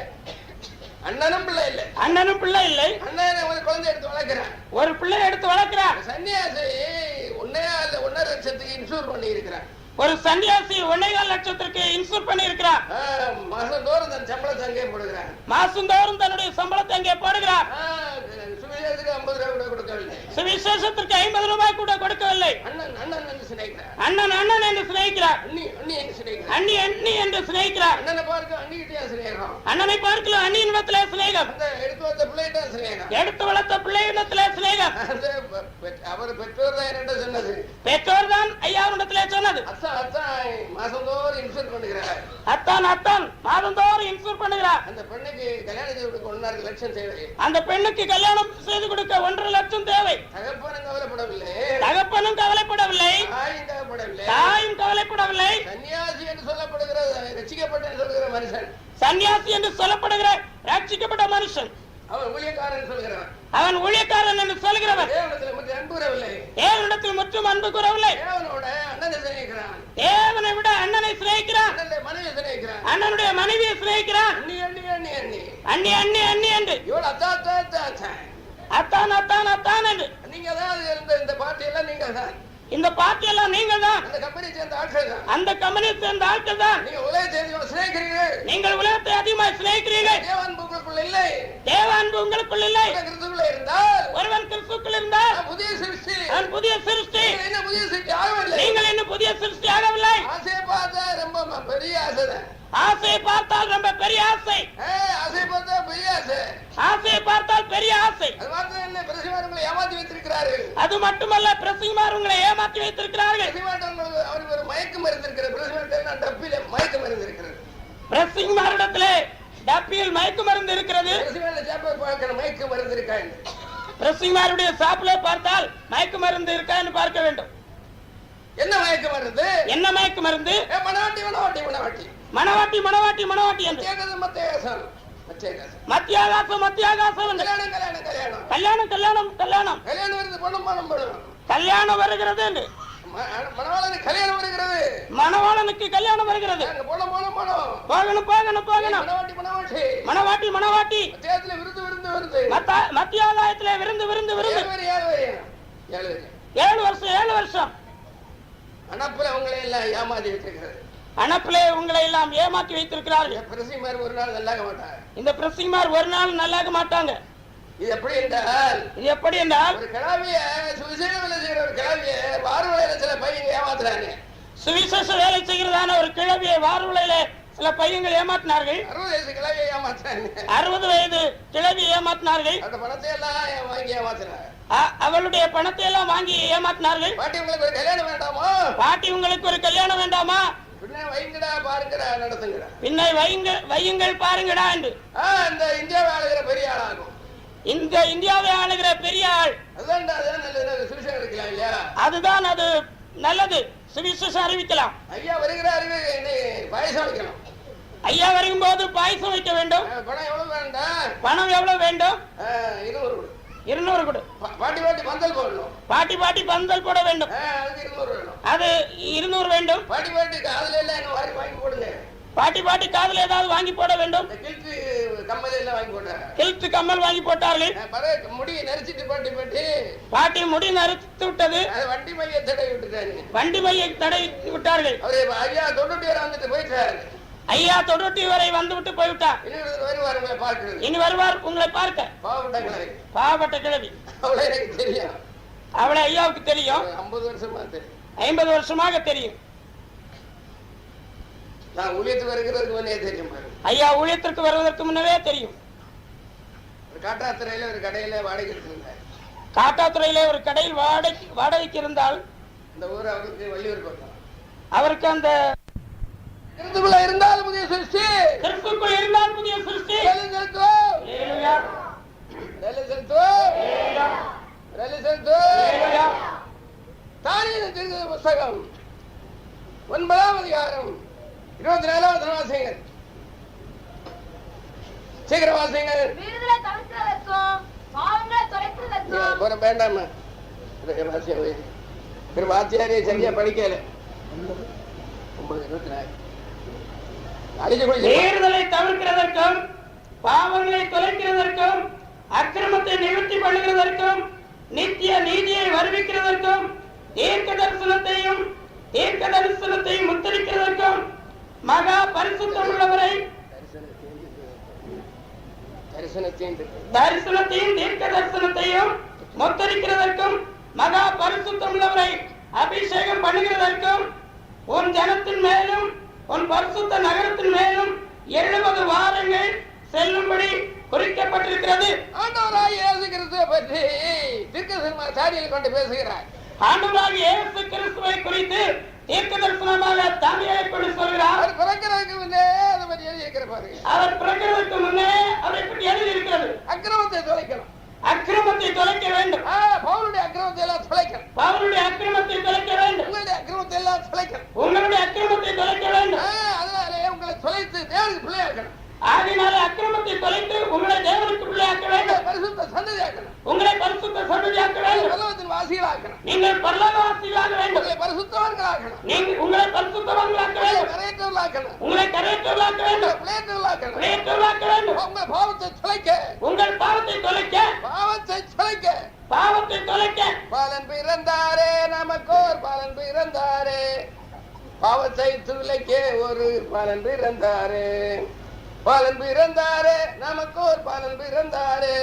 அண்ணனும் பிள்ளை இல்லை, அண்ணனும் பிள்ளை இல்லை. அண்ணன் ஒரு குழந்தை எடுத்து வளர்க்கிறான், ஒரு பிள்ளை எடுத்து வளர்க்கிறார். சன்னியாசி 1.5 லட்சத்துக்கு இன்சூர் பண்ணி இருக்கிறான். ஒரு சன்னியாசி 1.25 லட்சத்திற்கு இன்சூர் பண்ணி இருக்கிறார். மாசந்தோறும் தன் சம்பளத்தை அங்கே போடுகிறார். மாசந்தோறும் தன்னுடைய சம்பளத்தை அங்கே போடுகிறார். சுவிசேஷத்துக்கு 50 ரூபாய் கூட கொடுக்கவில்லை, சுவிசேஷத்திற்கு 50 ரூபாய் கூட கொடுக்கவில்லை. அண்ணன் என்று சிநேகிக்கிறார். அண்ணன் என்று சிநேகிக்கிறார். அண்ணி என்று சிநேகிக்கிறார். அண்ணி என்று சிநேகிக்கிறார். அண்ணனை பார்க்க அண்ணிக்கிட்டே சிநேகம். அண்ணனை பார்க்கல அண்ணியிடத்திலே சிநேகம். எடுத்து வளர்த்த பிள்ளைகிட்ட சிநேகம். எடுத்து வளர்த்த பிள்ளையிடத்திலே சிநேகம். அவர் பெற்றோர் தான் என்ன சொன்னது? பெற்றோர் தான் ஐயாவிடத்திலே சொன்னது. அத்தான் மாசந்தோறும் இன்சூர் பண்ணுகிறார். அத்தான் மாதந்தோறும் இன்சூர் பண்ணுகிறார். அந்த பெண்ணுக்கு கல்யாணம் செய்து கொடுக்க 1.5 லட்சம் தேவை. அந்த பெண்ணுக்கு கல்யாணம் செய்து கொடுக்க 1.5 லட்சம் தேவை. தகப்பனும் கவலைப்படவில்லை, தகப்பனும் கவலைப்படவில்லை, தாயும் கவலைப்படவில்லை. சன்னியாசி என்று சொல்லப்படுகிற ரட்சிக்கப்பட்ட சொல்கிற மனுஷன், சன்னியாசி என்று சொல்லப்படுகிற ரட்சிக்கப்பட்ட மனுஷன், அவன் ஊழியக்காரன் சொல்கிறான். அவன் ஊழியக்காரன் என்று சொல்கிறவன் தேவனிடத்தில் மட்டும் அன்பு கூறவில்லை, தேவனிடத்தில் மட்டும் அன்பு கூறவில்லை. தேவனோட அண்ணனை சிநேகிக்கிறான், தேவனை விட அண்ணனை சிநேகிக்கிறான், மனைவியை சிநேகிக்கிறான், அண்ணனுடைய மனைவியை சிநேகிக்கிறான். அண்ணி அண்ணி அண்ணி அண்ணி அண்ணி அண்ணி அண்ணி என்று இவள் அத்தான் என்று நீங்க தான் இந்த பார்ட்டியெல்லாம் நீங்க தான், இந்த பார்ட்டி எல்லாம் நீங்கள் தான், அந்த கம்பெனி சேர்ந்த ஆட்கள் தான், அந்த கம்பெனியை சேர்ந்த ஆட்கள் தான். நீங்க உலகத்தை அதிகமாக சிநேகிக்கிறீர்கள், நீங்கள் உலகத்தை அதிகமாக சிநேகிக்கிறீர்கள். தேவ அன்பு உங்களுக்குள்ள இல்லை, தேவ அன்பு உங்களுக்குள்ள இல்லை. கிறிஸ்துவுக்குள்ள இருந்தால், ஒருவன் கிறிஸ்துவுக்குள் இருந்தால் புதிய சிருஷ்டி, அவன் புதிய சிருஷ்டி. என்ன புதிய சிருஷ்டி ஆகவில்லை, நீங்கள் இன்னும் புதிய சிருஷ்டி ஆகவில்லை. ஆசையை பார்த்தா ரொம்ப பெரிய ஆசை தான், ஆசையை பார்த்தால் ரொம்ப பெரிய ஆசை, ஆசையை பார்த்தா பெரிய ஆசை, ஆசையை பார்த்தால் பெரிய ஆசை. அது மாத்திரம் என்ன, பிரசிமார் உங்களை ஏமாத்தி வைத்திருக்கிறார்கள். அது மட்டுமல்ல, பிரசிமார் உங்களை ஏமாற்றி வைத்திருக்கிறார்கள். அவருக்கு ஒரு மயக்க மருந்து இருக்கிறது, பிரசிமார் டப்பில மயக்க மருந்து இருக்கிறது, பிரசிமாரிடத்திலே டப்பியில் மயக்க மருந்து இருக்கிறது. பிரசிமாரில் சாப்பிட பார்க்கிற மயக்க மருந்து இருக்கா, பிரசிமாருடைய சாப்பிலே பார்த்தால் மயக்க மருந்து இருக்கா என்று பார்க்க வேண்டும். என்ன மயக்க மருந்து? என்ன மயக்க மருந்து? மனவாட்டி மனவாட்டி மனவாட்டி மனவாட்டி மனவாட்டி மனவாட்டி என்று மத்தியாகாசம் மத்தியாகாசம் மத்தியாகாசம் என்று கல்யாணம் கல்யாணம் கல்யாணம் கல்யாணம் கல்யாணம் கல்யாணம் கல்யாணம் வருது, பணம் பணம் பணம் கல்யாணம் வருகிறது என்று மணவாளனுக்கு கல்யாணம் வருகிறது, மணவாளனுக்கு கல்யாணம் வருகிறது. போனோம் போனோம் போனோம் போகணும் போகணும் போகணும். மனவாட்டி மனவாட்டி மணவாட்டி மணவாட்டி மத்தியாகத்துல விருந்து விருந்து விருந்து மத்தியாகாயத்திலே விருந்து விருந்து விருந்து. 7 வருஷம் 7 வருஷம் அனப்புல உங்களை எல்லாம் ஏமாத்தி வச்சிருக்கிறது, அனப்பிலே உங்களை எல்லாம் ஏமாற்றி வைத்திருக்கிறார்கள். பிரசிமார் ஒரு நாள் நல்லாக மாட்டாங்க, இந்த பிரசிமார் ஒரு நாள் நல்லாக மாட்டாங்க. இது எப்படி என்றால், இது எப்படி என்றால், ஒரு கிழவிய சுவிசேஷ வேலை செய்யற ஒரு கிழவிய வாரவளையில சில பையங்க ஏமாத்துறாங்க, சுவிசேஷ வேலை செய்கிறதான ஒரு கிழவியை வாரவளையில சில பையங்கள் ஏமாற்றினார்கள். 60 வயசு கிழவியை ஏமாத்துறாங்க, 60 வயது கிழவி ஏமாற்றினார்கள். அந்த பணத்தை எல்லாம் வாங்கி ஏமாத்துறாங்க, அவளுடைய பணத்தை எல்லாம் வாங்கி ஏமாற்றினார்கள். பாட்டி உங்களுக்கு ஒரு கல்யாணம் வேண்டாமா, பாட்டி உங்களுக்கு ஒரு கல்யாணம் வேண்டாமா, பின்ன வைங்கடா பாருங்கடா நடத்துங்கடா, பின்னை வையுங்கள் பாருங்கடா என்று. இந்த இந்தியாவை ஆளுகிற பெரிய ஆளாகும், இந்த இந்தியாவை ஆளுகிற பெரிய ஆள், அதுதான் நல்லது, சுவிசேஷம் இருக்கலாம் இல்லையா, அதுதான் அது நல்லது, சுவிசேஷம் அறிவிக்கலாம். ஐயா வருகிறாரு, பாயசம் வைக்கணும், ஐயா வருகும் போது பாயசம் வைக்க வேண்டும். பணம் எவ்வளவு வேண்டாம், பணம் எவ்வளவு வேண்டும்? 200 கொடு. பாட்டி பாட்டி பந்தல் போடணும், பாட்டி பாட்டி பந்தல் போட வேண்டும், அதுக்கு 200 வேணும், அது 200 வேண்டும். பாட்டி பாட்டி காதுல எல்லாம் என்ன வாங்கி போடுங்க, பாட்டி பாட்டி காதுல ஏதாவது வாங்கி போட வேண்டும், கிழ்த்து கம்மல் எல்லாம் வாங்கி போட்டாங்க, கிழ்த்து கம்மல் வாங்கி போட்டார்கள். முடியை நரிச்சிட்டு பாட்டி பாட்டி பாட்டி முடி நரித்து விட்டது, வண்டி மைய தடவி விட்டுட்டாரு, வண்டி மையை தடவி விட்டார்கள். அவரு ஐயா 90 வரை வந்துட்டு போயிட்டாரு, ஐயா 90 வரை வந்து விட்டு போய்விட்டார். வருவார் உங்களை பார்க்கிறது, இனி வருவார் உங்களை பார்க்க. பாவப்பட்ட கிழவி, அவளை எனக்கு தெரியும், அவளை ஐயாவுக்கு தெரியும், 50 வருஷமா தெரியும், 50 வருஷமாக தெரியும். நான் ஊழியத்துக்கு வருகிறதுக்கு முன்னே தெரியும் பாருங்க. ஐயா ஊழியத்திற்கு வருவதற்கு முன்னவே தெரியும். ஒரு காட்டாத்துறையில ஒரு கடையில வாடகை இருக்குங்க. காட்டாத்துறையிலே ஒரு கடையில் வாடகைக்கு இருந்தால் இந்த ஊர் அவருக்கு வள்ளியூர் பக்கம். அவருக்கு அந்த கிறிஸ்துக்குள்ள இருந்தால் புதிய சிருஷ்டி. கிறிஸ்துக்குள் இருந்தால் புதிய சிருஷ்டி. ஹல்லேலூயா. தானியேல் தீர்க்கதரிசி புத்தகம் 9ஆம் அதிகாரம் 24வது வாசிங்க. சீக்கிரம் வாசிங்க. விடுதலை தவிர்க்கிறதற்கும் பாவங்களை தொலைக்கிறதற்கும் வேண்டாமா வாத்தியாரே சரியா படிக்கல. மீறுதலை தவிர்க்கிறதற்கும் பாவங்களை தொலைக்கிறதற்கும் அக்கிரமத்தை நிவர்த்தி பண்ணுகிறதற்கும் நித்திய நீதியை வருவிக்கிறதற்கும் தீர்க்க தரிசனத்தையும் முத்தரிக்கிறதற்கும் மகா பரிசுத்தம் உள்ளவரை தரிசனத்தையும் தீர்க்க தரிசனத்தையும் முத்தரிக்கிறதற்கும் மகா பரிசுத்தம் உள்ளவரை அபிஷேகம் பண்ணுகிறதற்கும் உன் ஜனத்தின் மேலும் உன் பரிசுத்த நகரத்தின் மேலும் 70 வாரங்கள் செல்லும்படி குறிக்கப்பட்டிருக்கிறது. ஆண்டவராகிய இயேசு கிறிஸ்துவை பற்றி தீர்க்கதரிசனமாக தானியேல் கொண்டு பேசுகிறார். ஆண்டவராகிய இயேசு கிறிஸ்துவை குறித்து தீர்க்க தரிசனமாக தானியேல் கொண்டு சொல்கிறார். அவர் பிறக்கிறதுக்கு முன்னே அதை பற்றி எழுதியிருக்கிற பாருங்க. அவர் பிறக்கிறதுக்கு முன்னே அவரை பற்றி எழுதியிருக்கிறது. அக்கிரமத்தை தொலைக்கணும். அக்கிரமத்தை தொலைக்க வேண்டும். பவுலுடைய அக்கிரமத்தை எல்லாம் தொலைக்கணும். பவுலுடைய அக்கிரமத்தை தொலைக்க வேண்டும். உங்களுடைய அக்கிரமத்தை எல்லாம் தொலைக்கணும். உங்களுடைய அக்கிரமத்தை தொலைக்க வேண்டும். அதனாலே உங்களை தொலைத்து தேவனுக்கு பிள்ளையாக்கணும். ஆகினாலே அக்கிரமத்தை தொலைத்து உங்களை தேவனுக்கு பிள்ளையாக்க வேண்டும். பரிசுத்த சந்ததியாக்கணும். உங்களை பரிசுத்த சந்ததியாக்க வேண்டும். பரலோகத்தின் வாசிகளாக்கணும். நீங்கள் பரலோகவாசிகளாக வேண்டும். உங்களை பரிசுத்தவான்களாக்கணும். உங்களை பரிசுத்தவான்களாக்க வேண்டும். கரையற்றவர்களாக்கணும். உங்களை கரையற்றவர்களாக்க வேண்டும். பிழையற்றவர்களாக்கணும். பிழையற்றவர்களாக்க வேண்டும். உங்கள் பாவத்தை தொலைக்க. உங்கள் பாவத்தை தொலைக்க. பாவத்தை தொலைக்க. பாவத்தை தொலைக்க. பாலன் பிறந்தாரே நமக்கோர் பாலன் பிறந்தாரே. பாவத்தை துளைக்க ஒரு பாலன் பிறந்தாரே. பாலன் பிறந்தாரே நமக்கோர் பாலன் பிறந்தாரே.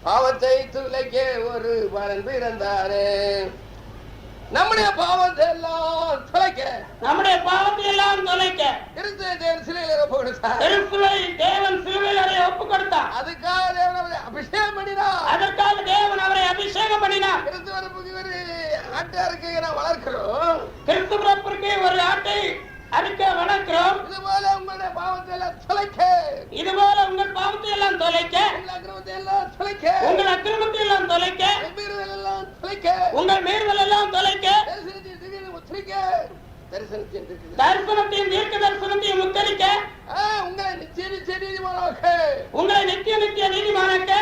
பாவத்தை துளைக்க ஒரு பாலன் பிறந்தாரே. நம்முடைய பாவத்தை எல்லாம் தொலைக்க. நம்முடைய பாவத்தை எல்லாம் தொலைக்க கிறிஸ்துவை தேவன் சிலுவையில் ஒப்பு கொடுத்தார். கிறிஸ்துவை தேவன் சிலுவையில் ஒப்பு கொடுத்தார். அதுக்காக தேவன் அவரை அபிஷேகம் பண்ணினார். அதற்காக தேவன் அவரை அபிஷேகம் பண்ணினார். கிறிஸ்துவருக்கு ஒரு ஆட்டை அறுக்க வளர்க்கிறோம். கிறிஸ்து பிறப்பிற்கு ஒரு ஆட்டை அறுக்க வளர்க்கிறோம். இது போல உங்களுடைய பாவத்தை எல்லாம் தொலைக்க. இது போல உங்கள் பாவத்தை எல்லாம் தொலைக்க. உங்கள் அக்கிரமத்தை எல்லாம் தொலைக்க. உங்கள் அக்கிரமத்தை எல்லாம் தொலைக்க. மீறுதல் எல்லாம் தொலைக்க. உங்கள் மீறுதல் எல்லாம் தொலைக்க. தரிசனத்தையும் தீர்க்க தரிசனத்தையும் முத்தரிக்க. உங்களை நித்திய நித்திய நீதிமானாக்க. உங்களை நித்திய நித்திய நீதிமானாக்க.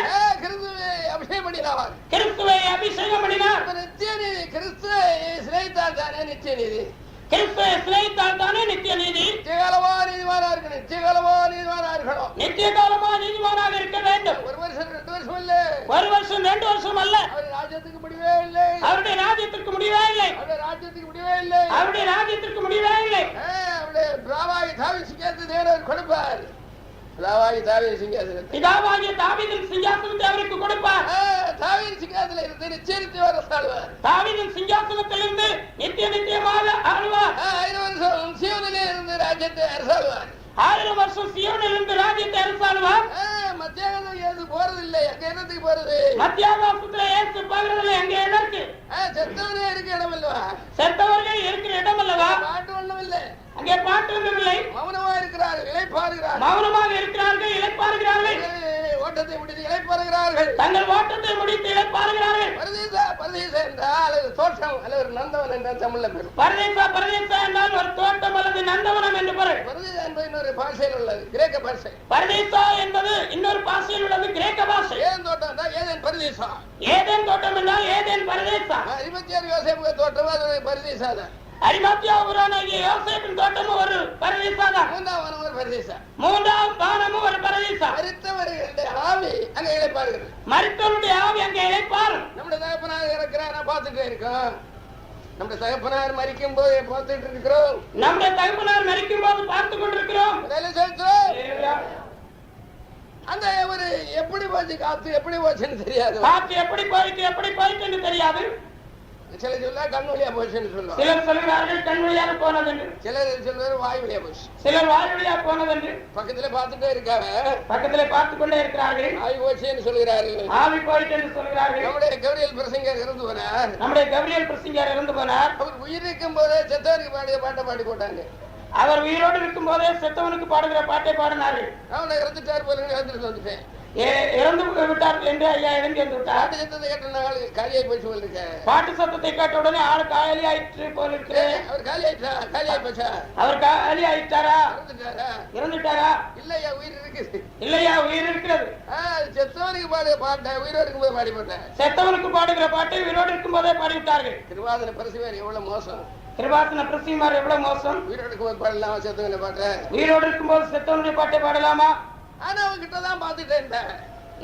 கிறிஸ்துவை அபிஷேகம் பண்ணினார். கிறிஸ்துவை அபிஷேகம் பண்ணினார். நித்திய நீதி கிறிஸ்துவை சிறைத்தால் தானே நித்திய நீதி. கிறிஸ்துவை சிறைத்தால் தானே நித்திய நீதி. நித்திய காலமா நீதிமானா இருக்கணும். நித்திய காலமா நீதிமானா இருக்கணும். நித்திய காலமா நீதிமானாக இருக்க வேண்டும். 1 வருஷம் 2 வருஷம் இல்ல. 1 வருஷம் 2 வருஷம் அல்ல. அவருடைய ராஜ்யத்துக்கு முடிவே இல்லை. அவருடைய ராஜ்யத்திற்கு முடிவே இல்லை. அவருடைய ராஜ்யத்துக்கு முடிவே இல்லை. அவருடைய ராஜ்யத்திற்கு முடிவே இல்லை. அவருடைய பிதாவாகிய தாவீது சிங்காசனத்தை தேவன் கொடுப்பார். பிதாவாகிய தாவீது சிங்காசனத்தை. பிதாவாகிய தாவீதின் சிங்காசனத்தை அவருக்கு கொடுப்பார். தாவீது சிங்காசனத்தில் இருந்து நிச்சயத்தை அரசாளுவார். தாவீதின் சிங்காசனத்திலிருந்து நித்திய நித்தியமாக ஆளுவார். 1000 வருஷம் சீயோனிலே இருந்து ராஜ்யத்தை அரசாளுவார். 1000 வருஷம் சீயோனில் இருந்து ராஜ்யத்தை அரசாளுவார். மத்தியாகத்தில் இயேசு போறதில்லை. அங்க என்னத்துக்கு போறது? மத்தியாகாசத்துல இயேசு போகிறதில்லை. அங்கே எதற்கு? செத்தவனே இருக்க இடம் இல்லவா? செத்தவர்கள் இருக்கிற இடம் அல்லவா? பாட்டு ஒண்ணும் இல்லை. அங்கே பாட்டு ஒன்றும் இல்லை. மௌனமா இருக்கிறார்கள், இளைப்பாறுகிறார்கள். மௌனமாக இருக்கிறார்கள், இளைப்பாறுகிறார்கள். ஓட்டத்தை முடித்து இளைப்பாறுகிறார்கள். தங்கள் ஓட்டத்தை முடித்து இளைப்பாறுகிறார்கள். பரதேசா பரதேசா என்றால் அது தோட்டம் அல்லது ஒரு நந்தவன் என்றால் தமிழ்ல பெறும். பரதேசா பரதேசா என்றால் ஒரு தோட்டம் அல்லது நந்தவனம் என்று பொருள். பரதேசா என்பது இன்னொரு பாஷையில் உள்ளது, கிரேக்க பாஷை. பரதேசா என்பது இன்னொரு பாஷையில் உள்ளது, கிரேக்க பாஷை. ஏதேன் தோட்டம் என்றால் ஏதேன் பரதேசா. ஏதேன் தோட்டம் என்றால் ஏதேன் பரதேசா. 26 யோசேப்பு தோட்டம் அது பரதேசா தான். அரிமத்தியாவுரானாகிய யோசேப்பின் தோட்டமும் ஒரு பரதேசா தான். 3ஆம் வானம் ஒரு பரதேசா. 3ஆம் வானமும் ஒரு பரதேசா. மரித்தவர்களுடைய ஆவி அங்க இளைப்பாறுகிறது. மரித்தவருடைய ஆவி அங்கே இளைப்பாறும். நம்முடைய தகப்பனார் இருக்கிறார், நான் பார்த்துட்டே இருக்கோம். நம்முடைய தகப்பனார் மரிக்கும் போது பார்த்துட்டு இருக்கிறோம். நம்முடைய தகப்பனார் மரிக்கும் போது பார்த்து கொண்டிருக்கிறோம். அந்த ஒரு எப்படி போச்சு காத்து எப்படி போச்சுன்னு தெரியாது. காத்து எப்படி போயிட்டு எப்படி போயிட்டு தெரியாது. சிலர் சொல்ல கண் வழியா போச்சுன்னு சொல்லுவாங்க. சிலர் சொல்கிறார்கள் கண் வழியாக போனது என்று. சிலர் சொல்றாரு வாய் வழியா போச்சு. சிலர் வாய் வழியா போனது என்று. பக்கத்துல பார்த்துட்டே இருக்காங்க. பக்கத்துல பார்த்து கொண்டே இருக்கிறார்கள். ஆவி போச்சுன்னு சொல்கிறார்கள். ஆவி போயிட்டு என்று சொல்கிறார்கள். நம்முடைய கபிரியல் பிரசங்கர் இறந்து போனார். நம்முடைய கபிரியல் பிரசங்கர் இறந்து போனார். அவர் உயிர் இருக்கும் போதே செத்தவருக்கு பாடிய பாட்டை பாடி போட்டாங்க. அவர் உயிரோடு இருக்கும் போதே செத்தவனுக்கு பாடுகிற பாட்டை பாடினார்கள். அவனை இறந்துட்டார் போல இறந்துட்டு வந்துட்டேன். இறந்து விட்டார் என்று ஐயா இறந்து வந்து விட்டார். பாட்டு சத்தத்தை கேட்ட காலியாய் போச்சு போல இருக்க. பாட்டு சத்தத்தை கேட்ட உடனே ஆளு காலி ஆயிற்று போல இருக்கு. அவர் காலியாயிட்டா? காலியாய் போச்சா? அவர் காலி ஆயிட்டாரா? இறந்துட்டாரா? இறந்துட்டாரா? இல்லையா உயிர் இருக்குது. இல்லையா உயிர் இருக்கிறது. செத்தவனுக்கு பாடுற பாட்டை உயிரோடு இருக்கும் போது பாடி போட்டேன். செத்தவனுக்கு பாடுகிற பாட்டை உயிரோடு இருக்கும் போதே பாடிவிட்டார்கள். திருவாதன பரிசுவேர் எவ்வளவு மோசம். கிருபாசன பிரசிமார் எவ்வளவு மோசம். உயிரோடு இருக்கும் போது பாடலாமா செத்தவனை பாட்ட? உயிரோடு இருக்கும் போது செத்தவனுடைய பாட்டை பாடலாமா? ஆனா அவங்கிட்ட தான் பாத்துட்டேன்.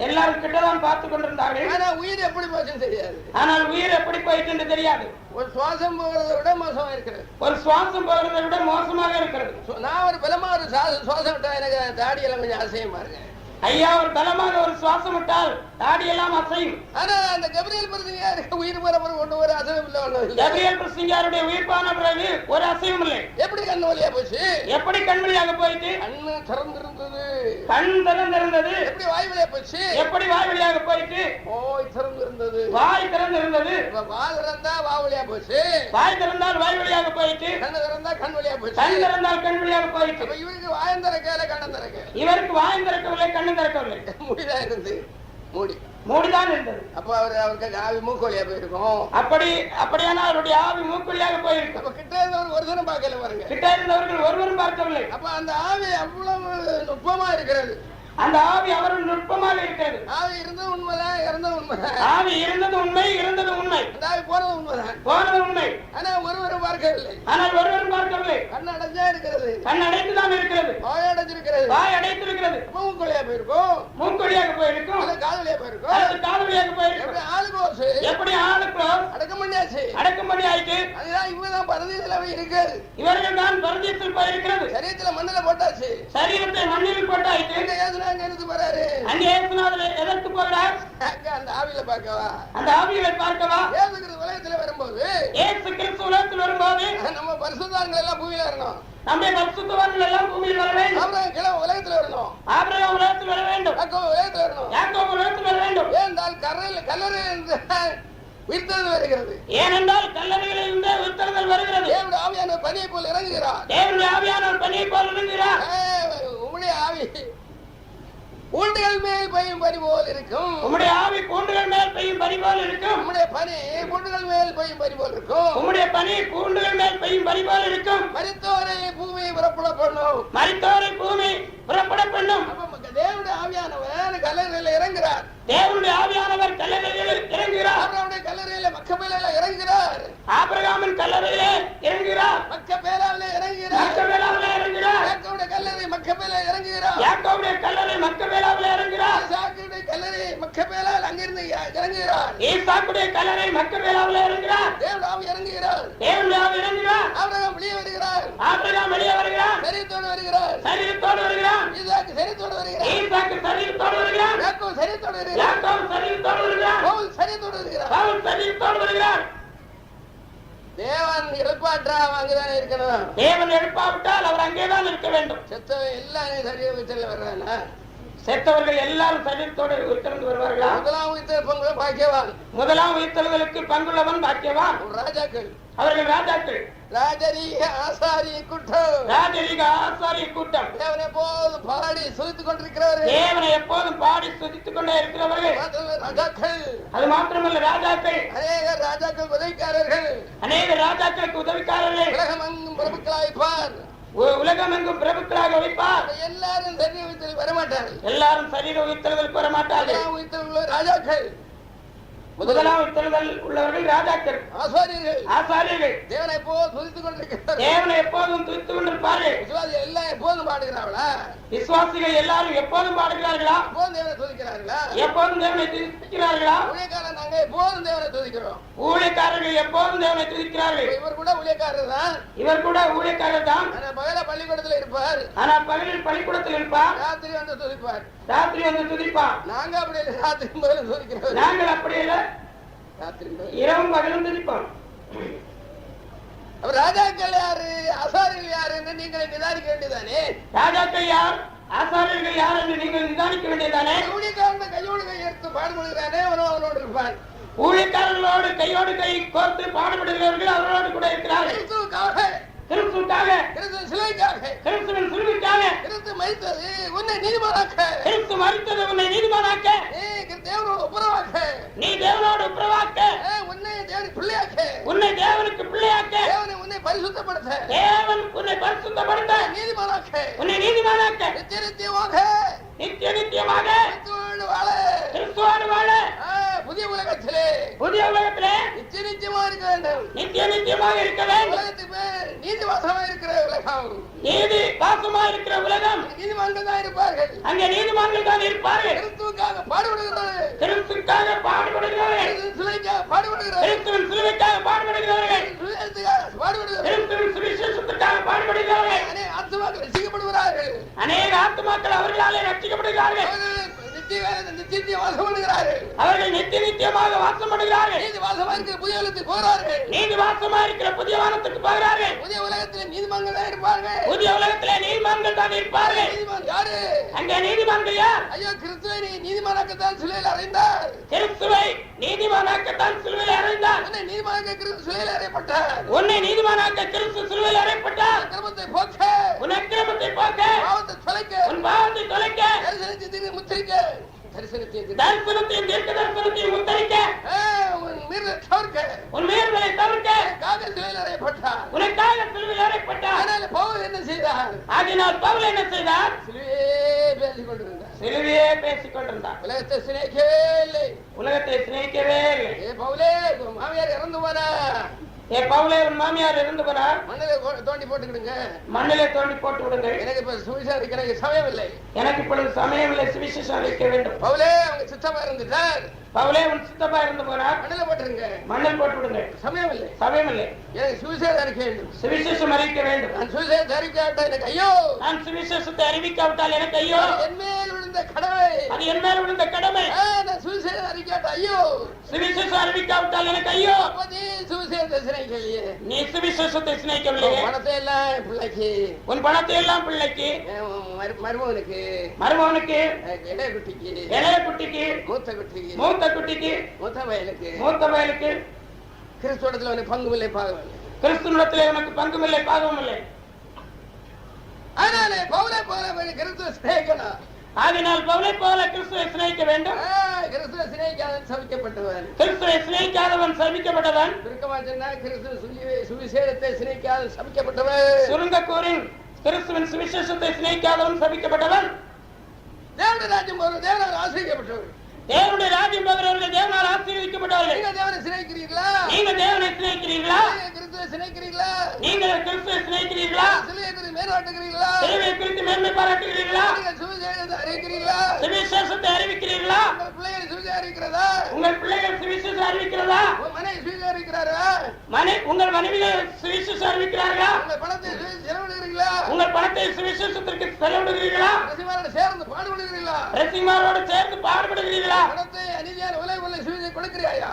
எல்லாரும் கிட்டதான் பார்த்து கொண்டிருந்தார்கள். ஆனா உயிர் எப்படி போச்சுன்னு தெரியாது. ஆனால் உயிர் எப்படி போயிட்டு தெரியாது. ஒரு சுவாசம் போகிறதை விட மோசமா இருக்கிறது. ஒரு சுவாசம் போகிறதை விட மோசமாக இருக்கிறது. நான் ஒரு பலமா ஒரு சுவாசம் விட்டா எனக்கு தாடி எல்லாம் கொஞ்சம் அசையமா இருக்கு. ஐயா ஒரு பலமாக ஒரு சுவாசம் விட்டால் தாடி எல்லாம் அசையும். ஆனா அந்த கபிரியல் பிரசங்கியாருக்கு உயிர் போற பிறகு ஒண்ணு ஒரு அசைவும் இல்லை, ஒண்ணும் இல்லை. கபிரியல் பிரசங்கியாருடைய உயிர் போன பிறகு ஒரு அசைவும் இல்லை. எப்படி கண் வழியா போச்சு? எப்படி கண் வழியாக போயிட்டு? கண்ணு திறந்திருந்தது. கண் திறந்திருந்தது. எப்படி வாய் வழியா போச்சு? எப்படி வாய் வழியாக போயிட்டு? வாய் திறந்திருந்தது. வாய் திறந்திருந்தது. வாய் திறந்தா வாய் வழியா போச்சு. வாய் திறந்தால் வாய் வழியாக போயிட்டு. கண்ணு திறந்தா கண் வழியா போச்சு. கண் திறந்தால் கண் வழியாக போயிட்டு. அப்ப இவருக்கு வாயம் திறக்கல, கண்ணம் திறக்க. இவருக்கு வாயம் திறக்கவில்லை, கண்ணு திறக்கவில்லை. மூடிதான் இருந்து மூடிதான் இருந்தது. அப்ப அவருக்கு ஆவி மூக்கு வழியா போயிருக்கும். அப்படியான அவருடைய ஆவி மூக்கு வழியாக போயிருக்கும். அப்ப கிட்ட இருந்தவர் ஒரு தினம் பார்க்கல பாருங்க. கிட்ட இருந்தவர்கள் ஒருவரும் பார்க்கவில்லை. அப்ப அந்த ஆவி அவ்வளவு நுட்பமா இருக்கிறது. அந்த ஆவி அவர்கள் நுட்பமாக இருக்கிறது. ஆவி இருந்தது உண்மைதான், இறந்தது உண்மைதான். ஆவி இருந்தது உண்மை, இருந்தது உண்மை. அந்த ஆவி போனது உண்மைதான், போனது உண்மை. ஆனா ஒருவரும் பார்க்கவில்லை. ஆனால் ஒருவரும் பார்க்கவில்லை. கண் அடைஞ்சா இருக்கிறது. கண் அடைத்துதான் இருக்கிறது. வாய் அடைஞ்சிருக்கிறது. வாய் அடைத்திருக்கிறது. மூக்கு வழியா போயிருக்கும். மூக்கு வழியாக போயிருக்கும். காது வழியா போயிருக்கும். காது வழியாக போயிருக்கும். எப்படி ஆளு போச்சு? எப்படி ஆளுக்கு அடக்கம் பண்ணியாச்சு. அடக்கம் பண்ணி ஆயிட்டு. அதுதான் இவதான் பரதேசில இருக்கிறது. இவர்கள் தான் பரதேசத்தில் போயிருக்கிறது. சரீரத்துல மண்ணில போட்டாச்சு. சரீரத்தை மண்ணில் போட்டாயிட்டு. எடுத்து போறாரு. அங்கே எதற்கு போகிறார்? அந்த ஆவியில பார்க்கவா? அந்த ஆவிகளை பார்க்கவா? இயேசு கிறிஸ்து உலகத்துல வரும்போது, இயேசு கிறிஸ்து உலகத்தில் வரும்போது நம்ம பரிசுத்தவான்கள் எல்லாம் பூமியில வரணும். நம்முடைய பரிசுத்தவான்கள் எல்லாம் பூமியில் வர வேண்டும். ஆபிரகாம் கிழவன் உலகத்துல வரணும். ஆபிரகாம் உலகத்தில் வர வேண்டும். யாக்கோபு உலகத்துல வரணும். யாக்கோபு உலகத்தில் வர வேண்டும். ஏனென்றால் கல்லறை உயிர்த்தெழுதல் வருகிறது. ஏனென்றால் கல்லறைகளில் இருந்து உயிர்த்தெழுதல் வருகிறது. தேவனுடைய ஆவியானவர் பனியை போல் இறங்குகிறார். தேவனுடைய ஆவியானவர் பனியை போல் இறங்குகிறார். உம்முடைய ஆவி பூண்டுகள் மேல் பெய்யும் பனி போல் இருக்கும். உம்முடைய ஆவி பூண்டுகள் மேல் பெய்யும் பனி போல் இருக்கும். உம்முடைய பனி பூண்டுகள் மேல் பெய்யும் பனி போல் இருக்கும். உம்முடைய பனி பூண்டுகள் மேல் பெய்யும் பனி போல் இருக்கும். மரித்தோரை பூமியை புறப்பட பண்ணும். மரித்தோரை பூமி புறப்பட பண்ணும். தேவனுடைய ஆவியானவர் கல்லறையில இறங்குகிறார். தேவனுடைய ஆவியானவர் கல்லறையில் இறங்குகிறார். ஆபிரகாமுடைய கல்லறையில மக்கபேலாவில இறங்குகிறார். ஆபிரகாமின் கல்லறையிலே இறங்குகிறார். மக்கபேலாவில இறங்குகிறார். மக்கபேலாவிலே இறங்குகிறார். யாக்கோபுடைய கல்லறை மக்கபேலாவில இறங்குகிறார். யாக்கோபுடைய கல்லறை மக்கபேலாவிலே இறங்குகிறார். ஈசாக்குடைய கல்லறை மக்கபேலாவில அங்கிருந்து இறங்குகிறார். ஈசாக்குடைய கல்லறை மக்கபேலாவிலே இறங்குகிறார். தேவனுடைய ஆவி இறங்குகிறார். தேவனுடைய ஆவி இறங்குகிறார். ஆபிரகாம் வெளியே வருகிறார். ஆபிரகாம் வெளியே வருகிறார். சரீரத்தோடு வருகிறார். சரீரத்தோடு வருகிறார். ஈசாக்கு சரீரத்தோடு வருகிறார். ஈசாக்கு சரீரத்தோடு வருகிறார். யாக்கோபு சரீரத்தோடு வருகிறார். யாக்கோபு சரீரத்தோடு வருகிறார். பவுல் சரீரத்தோடு வருகிறார். பவுல் சரீரத்தோடு வருகிறார். தேவன் எழுப்பாற்றா அங்கதானே இருக்கணும். தேவன் எழுப்பாவிட்டால் அவர் அங்கேதான் இருக்க வேண்டும். செத்தவன் எல்லாரும் சரீரத்தில் வர்றானா? செத்தவர்கள் எல்லாரும் சரீரத்தோடு உயிர்த்தெழுந்து வருவார்களா? முதலாம் உயிர்த்தெழுப்பவங்க பாக்கியவான். முதலாம் உயிர்த்தெழுதலுக்கு பங்குள்ளவன் பாக்கியவான். ராஜாக்கள், அவர்கள் ராஜாக்கள். ராஜரீக ஆசாரிய கூட்டம். ராஜரீக ஆசாரிய கூட்டம். தேவனை எப்போதும் பாடி சுதித்துக் கொண்டிருக்கிறவர்கள். தேவனை எப்போதும் பாடி சுதித்துக் கொண்டே இருக்கிறவர்கள். ராஜாக்கள். அது மாத்திரமல்ல, ராஜாக்கள். அநேக ராஜாக்கள் உதவிக்காரர்கள். அநேக ராஜாக்களுக்கு உதவிக்காரர்கள். உலகமெங்கும் பிரபுக்களாய்ப்பார். உலகமெங்கும் பிரபுக்களாக வைப்பார். எல்லாரும் சரீர உயிர்த்தெழுதல் வரமாட்டார்கள். எல்லாரும் சரீர உயிர்த்தெழுதலுக்கு வரமாட்டார்கள். உயிர்த்தெழுதல் ராஜாக்கள். முதலாம் உயிர்த்தெழுதல் உள்ளவர்கள் ராஜாக்கள், ஆசாரியர்கள். ஆசாரியர்கள். தேவனை எப்போதும் துதித்துக் கொண்டிருக்கிறார்கள். தேவனை எப்போதும் துதித்துக் கொண்டிருப்பார்கள். விசுவாசிகள் எல்லாம் எப்போதும் பாடுகிறார்களா? விசுவாசிகள் எல்லாரும் எப்போதும் பாடுகிறார்களா? எப்போதும் தேவனை துதிக்கிறார்களா? எப்போதும் தேவனை துதிக்கிறார்களா? ஊழியக்காரர் நாங்க எப்போதும் தேவனை துதிக்கிறோம். ஊழியக்காரர்கள் எப்போதும் தேவனை துதிக்கிறார்கள். இவர் கூட ஊழியக்காரர் தான். இவர் கூட ஊழியக்காரர் தான். பகல பள்ளிக்கூடத்தில் இருப்பார். ஆனா பகலில் பள்ளிக்கூடத்தில் இருப்பார். ராத்திரி வந்து துதிப்பார். ராத்திரி வந்து துதிப்பார். நாங்க அப்படி இல்லை, ராத்திரி பகலும் துதிக்கிறோம். நாங்கள் அப்படி இல்லை, ராத்திரி இரவும் பகலும் துதிப்போம். அப்ப ராஜாக்கள் யாரு, ஆசாரியர்கள் யாரு என்று நீங்கள் நிதானிக்க வேண்டியதானே. ராஜாக்கள் யார், ஆசாரியர்கள் யார் என்று நீங்கள் நிதானிக்க வேண்டியதானே. ஊழியக்காரன் கையோடு கை எடுத்து பாடுபடுகிறானே அவனோடு இருப்பான். ஊழியக்காரர்களோடு கையோடு கை கோர்த்து பாடுபடுகிறவர்கள் அவர்களோடு கூட இருக்கிறார்கள். கிறிஸ்துவுக்காக, கிறிஸ்து சிலுவைக்காக, கிறிஸ்துவின் சிலுவைக்காக, கிறிஸ்து மரித்தது உன்னை நீதிமானாக்க, கிறிஸ்து மரித்தது உன்னை நீதிமானாக்க, தேவனோடு ஒப்புரவாக்க, நீ தேவனோடு ஒப்புரவாக்க, உன்னை தேவனுக்கு பிள்ளையாக்க, உன்னை தேவனுக்கு பிள்ளையாக்க, தேவனை உன்னை பரிசுத்தப்படுத்த, தேவன் உன்னை பரிசுத்தப்படுத்த, நீதிமானாக்க, உன்னை நீதிமானாக்க, நித்திய நித்தியமாக, நித்திய நித்தியமாக கிறிஸ்துவோடு வாழ, கிறிஸ்துவோடு வாழ, புதிய உலகத்திலே, புதிய உலகத்திலே நித்திய நித்தியமாக இருக்க வேண்டும். நித்திய நித்தியமாக இருக்க வேண்டும். உலகத்துக்கு பேர் நீதி வாசமா இருக்கிற உலகம், நீதி வாசமா இருக்கிற உலகம். நீதிமான்கள் தான் இருப்பார்கள், அங்கே நீதிமான்கள் தான் இருப்பார்கள். கிறிஸ்துவுக்காக பாடுபடுகிறார்கள், கிறிஸ்துவுக்காக பாடுபடுகிறவர்கள், சிலுவைக்காக பாடுபடுகிறார்கள், கிறிஸ்துவின் சிலுவைக்காக பாடுபடுகிறவர்கள், பாடுபடுகிறார்கள், கிறிஸ்துவின் சுவிசேஷத்துக்காக பாடுபடுகிறவர்கள். அநேக ஆத்துமாக்கள் ரசிக்கப்படுகிறார்கள், அநேக ஆத்துமாக்கள் அவர்களாலே ரட்சிக்கப்படுகிறார்கள். நித்திய வாசம் பண்ணுகிறார்கள், அவர்கள் நித்திய நித்தியமாக வாசம் பண்ணுகிறார்கள். நீதி வாசமா இருக்கிற புதிய உலகத்துக்கு போகிறார்கள், நீதி வாசமா இருக்கிற புதிய வானத்துக்கு போகிறார்கள். புதிய உலகத்தில் நீதிமான்கள் தான் இருப்பார்கள், புதிய உலகத்திலே நீதிமான்கள் தான் இருப்பார்கள். நீதிமான் யாரு? அங்கே நீதிமான்கள் யார்? ஐயோ, கிறிஸ்துவை நீதிமானாக்கத்தான் சிலுவையில் அறைந்தார், கிறிஸ்துவை நீதிமானாக்கத்தான் சிலுவையில் அறைந்தார். உன்னை நீதிமானாக்க கிறிஸ்து சிலுவையில் அறையப்பட்டார், உன்னை நீதிமானாக்க கிறிஸ்து சிலுவையில் அறையப்பட்டார். கிரமத்தை போக்க, உன் அக்கிரமத்தை போக்க, பாவத்தை தொலைக்க, உன் பாவத்தை தொலைக்க, தரிசனத்தை முத்திரிக்க, தரிசனத்தையும் தரிசனத்தையும் தீர்க்க தரிசனத்தையும் முத்தரிக்க, உன் மீறலை தவிர்க்க, உன் மீறுதலை தவிர்க்க, காக சிலுவையில் அறையப்பட்டார். உனக்காக சிலுவையில் அறையப்பட்டார். அதனால பவுல் என்ன செய்தார்? ஆகினால் பவுல் என்ன செய்தார்? சிலுவையே பேசிக் கொண்டிருந்தார், சிலுவையே பேசிக் கொண்டிருந்தார். உலகத்தை சிநேகிக்கவே இல்லை. உலகத்தை சிநேகிக்கவே இல்லை. பவுலே, உன் மாமியார் இறந்து போனா ஏ பவுலே, உன் மாமியார் இருந்து போனார், மண்ணில தோண்டி போட்டுக்கிடுங்க, மண்ணிலே தோண்டி போட்டு விடுங்கள். எனக்கு இப்ப சுவிசேஷம் எனக்கு சமயம் இல்லை, எனக்கு இப்பொழுது சமயம் இல்லை, சுவிசேஷம் அறிவிக்க வேண்டும். பவுலே அவங்க சித்தமா இருந்துட்டார், பவுலே உன் சித்தப்பா இருந்து போனார், மண்ணில போட்டுருங்க, மண்ணில் போட்டு விடுங்கள். சமயம் இல்லை, சமயம் இல்லை, எனக்கு சுவிசேஷம் அறிக்க வேண்டும், சுவிசேஷம் அறிவிக்க வேண்டும். நான் சுவிசேஷம் அறிக்காவிட்டா எனக்கு ஐயோ, நான் சுவிசேஷத்தை அறிவிக்காவிட்டால் எனக்கு ஐயோ, என் மேல் விழுந்த கடமை, அது என் மேல் விழுந்த கடமை. நான் சுவிசேஷம் அறிக்காவிட்டா ஐயோ, சுவிசேஷம் அறிவிக்காவிட்டால் எனக்கு ஐயோ. அப்ப நீ சுவிசேஷத்தை சிநேகிக்கலையே, நீ சுவிசேஷத்தை சிநேகிக்கவில்லையே. பணத்தை எல்லாம் பிள்ளைக்கு, உன் பணத்தை எல்லாம் பிள்ளைக்கு, மருமகனுக்கு, மருமகனுக்கு, இளைய குட்டிக்கு, இளைய குட்டிக்கு, மூத்த குட்டிக்கு, மூத்த குட்டிக்கு, மூத்த வயலுக்கு, மூத்த வயலுக்கு, கிறிஸ்துவத்தில் அவனுக்கு பங்கும் இல்லை பாகம் இல்லை. கிறிஸ்துவத்திலே உனக்கு பங்கும் இல்லை பாகமும் இல்லை. அதனால பவுலை போல கிறிஸ்துவ சிநேகிக்கணும். ஆகினால் பவுலை போல கிறிஸ்துவை சிநேகிக்க வேண்டும். கிறிஸ்துவ சிநேகிக்காதவன் சபிக்கப்பட்டவன், கிறிஸ்துவை சிநேகிக்காதவன் சபிக்கப்பட்டவன். சுருக்கமா சொன்னா கிறிஸ்துவ சுவிசேஷத்தை சிநேகிக்காத சபிக்கப்பட்டவன். சுருங்க கூறின் கிறிஸ்துவின் சுவிசேஷத்தை சிநேகிக்காதவன் சபிக்கப்பட்டவன். தேவனுடைய ராஜ்யம் போற தேவனால் ஆசிரியப்பட்டவர்கள், தேவனுடைய ராஜ்யம் போகிறவர்கள் தேவனால் ஆசீர்வதிக்கப்பட்டவர்கள். நீங்க தேவனை சிநேகிக்கிறீர்களா? நீங்க தேவனை சிநேகிக்கிறீர்களா? கிறிஸ்துவை சிநேகிக்கிறீர்களா? நீங்கள் கிறிஸ்துவை சிநேகிக்கிறீர்களா? சிலுவையை குறித்து மேலாட்டுகிறீர்களா? சிலுவையை குறித்து மேன்மை பாராட்டுகிறீர்களா? நீங்கள் சுவிசேஷத்தை அறிவிக்கிறீர்களா? சுவிசேஷத்தை அறிவிக்கிறீர்களா? உங்கள் பிள்ளைகள் சுவிசேஷம் அறிவிக்கிறதா? உங்கள் பிள்ளைகள் சுவிசேஷம் அறிவிக்கிறதா? உங்கள் மனைவி சுவிசேஷம் அறிவிக்கிறாரா? உங்கள் மனைவிகள் சுவிசேஷம் அறிவிக்கிறார்களா? உங்கள் பணத்தை செலவிடுகிறீர்களா? உங்கள் பணத்தை சுவிசேஷத்திற்கு செலவிடுகிறீர்களா? ரசிகமாரோடு சேர்ந்து பாடுபடுகிறீர்களா? ரசிகமாரோடு சேர்ந்து பாடுபடுகிறீர்களா? பணத்தை அநீதியான உலக பொருளை சுவிசேஷம் கொடுக்கிறாயா?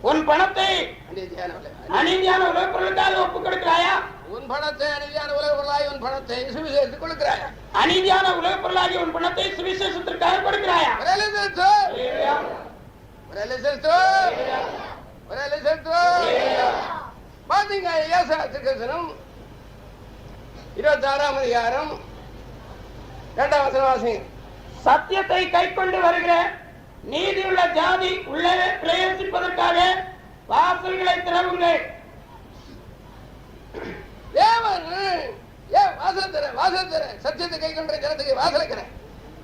உன் பணத்தை அநீதியான உலக அநீதியான உலகப் பொருளுக்காக ஒப்புக் கொடுக்கிறாயா? உன் பணத்தை அநீதியான உலக பொருளாய் உன் பணத்தை சுவிசேஷத்துக்கு கொடுக்கிறாயா? அநீதியான உலகப் பொருளாகி உன் பணத்தை சுவிசேஷத்திற்காக கொடுக்கிறாயா? பாத்தீங்க, ஏசாயா தீர்க்கதரிசனம் 26ஆம் அதிகாரம் 2ஆம் வசனம் வாசிங்க. சத்தியத்தை கைக்கொண்டு வருகிற நீதியுள்ள ஜாதி உள்ளே பிரவேசிப்பதற்காக வாசல்களை திறவுங்கள். தேவன் வாசல் தர சத்தியத்தை கை கொண்ட ஜனத்துக்கு வாசலைக்கிற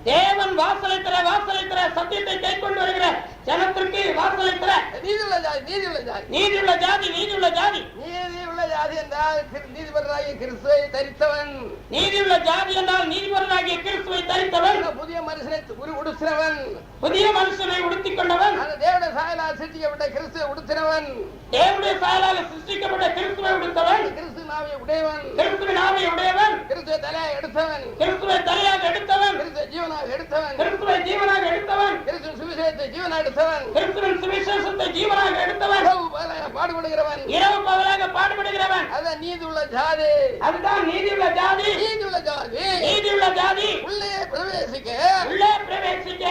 தேவன் வாசலை தர சத்தியத்தை கைக்கொண்டு வருகிற ஜனத்திற்கு வாசலை தர. நீதியுள்ள ஜாதி, நீதியுள்ள ஜாதி, நீதியுள்ள ஜாதி, நீதியுள்ள ஜாதி, நீதியுள்ள ஜாதி என்றால் நீதிபரனாகிய கிறிஸ்துவை தரித்தவன். நீதியுள்ள ஜாதி என்றால் நீதிபரனாகிய கிறிஸ்துவை தரித்தவன், புதிய மனுஷனை உடுத்தினவன், புதிய மனுஷனை உடுத்திக் கொண்டவன், தேவனுடைய சாயலால் சிருஷ்டிக்கப்பட்ட கிறிஸ்துவை உடுத்தினவன், தேவனுடைய சாயலால் சிருஷ்டிக்கப்பட்ட கிறிஸ்துவை உடுத்தவன், கிறிஸ்து நாவை உடையவன், கிறிஸ்துவின் ஆவியை உடையவன், கிறிஸ்துவை தலையாக எடுத்தவன், கிறிஸ்துவை தலையாக எடுத்தவன், கிறிஸ்துவை ஜீவனாக எடுத்தவன், கிறிஸ்துவை ஜீவனாக எடுத்தவன், கிறிஸ்துவின் சுவிசேஷத்தை ஜீவனாக எடுத்தவன், கிறிஸ்துவின் சுவிசேஷத்தை ஜீவனாக எடுத்தவன், பாடுபடுகிறவன், இரவு பகலாக பாடுபடுகிறவன், அதான் நீதி உள்ள ஜாதி, அதுதான் நீதி உள்ள ஜாதி, நீதி உள்ள ஜாதி, நீதி உள்ள ஜாதி. உள்ளே பிரவேசிக்க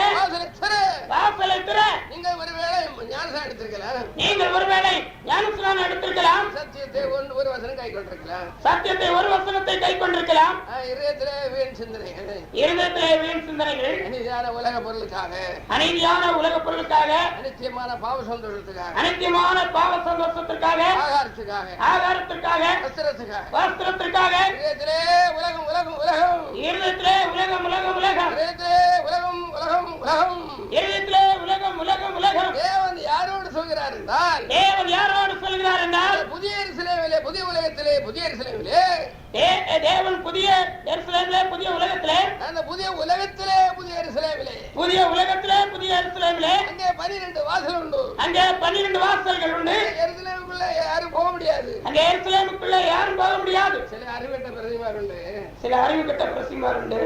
வாசலை திற. நீங்கள் ஒருவேளை ஞானஸ்நானம் எடுத்திருக்கலாம், நீங்கள் ஒருவேளை ஞானஸ்நானம் எடுத்திருக்கலாம், சத்தியத்தை ஒரு வசனம் கை கொண்டிருக்கலாம், சத்தியத்தை ஒரு வசனத்தை கை கொண்டிருக்கலாம், இதயத்திலே வீண் சிந்தனைகள், இருதயத்திலே வீண் சிந்தனைகள், அநீதியான உலக பொருளுக்காக, அநீதியான உலக பொருளுக்காக, அனித்தியமான பாவ சந்தோஷத்துக்காக, அனித்தியமான பாவ சந்தோஷத்திற்காக, ஆகாரத்துக்காக, வஸ்திரத்துக்காக, இதயத்திலே உலகம் உலகம் உலகம், இருதயத்திலே உலகம் உலகம் உலகம், இதயத்திலே உலகம் உலகம் உலகம், இருதயத்திலே உலகம் உலகம் உலகம். தேவன் யாரோடு சொல்கிறார் என்றால், தேவன் யாரோடு சொல்கிறார் என்றால், புதிய எருசலேமிலே, புதிய உலகத்திலே, புதிய எருசலேமிலே, தேவன் புதிய எருசலேமிலே, புதிய உலகத்திலே, அந்த புதிய உலகத்திலே, புதிய எருசலேமிலே, புதிய உலகத்திலே, புதிய எருசலேமிலே, அங்கே 12 வாசல் உண்டு, அங்கே 12 வாசல்கள் உண்டு. எருசலேமுக்குள்ள யாரும் போக முடியாது, அங்கே எருசலேமுக்குள்ள யாரும் போக முடியாது. சில அறிவிட்ட பிரதிமார் உண்டு, சில அறிவு கட்ட பிரசிமார் உண்டு.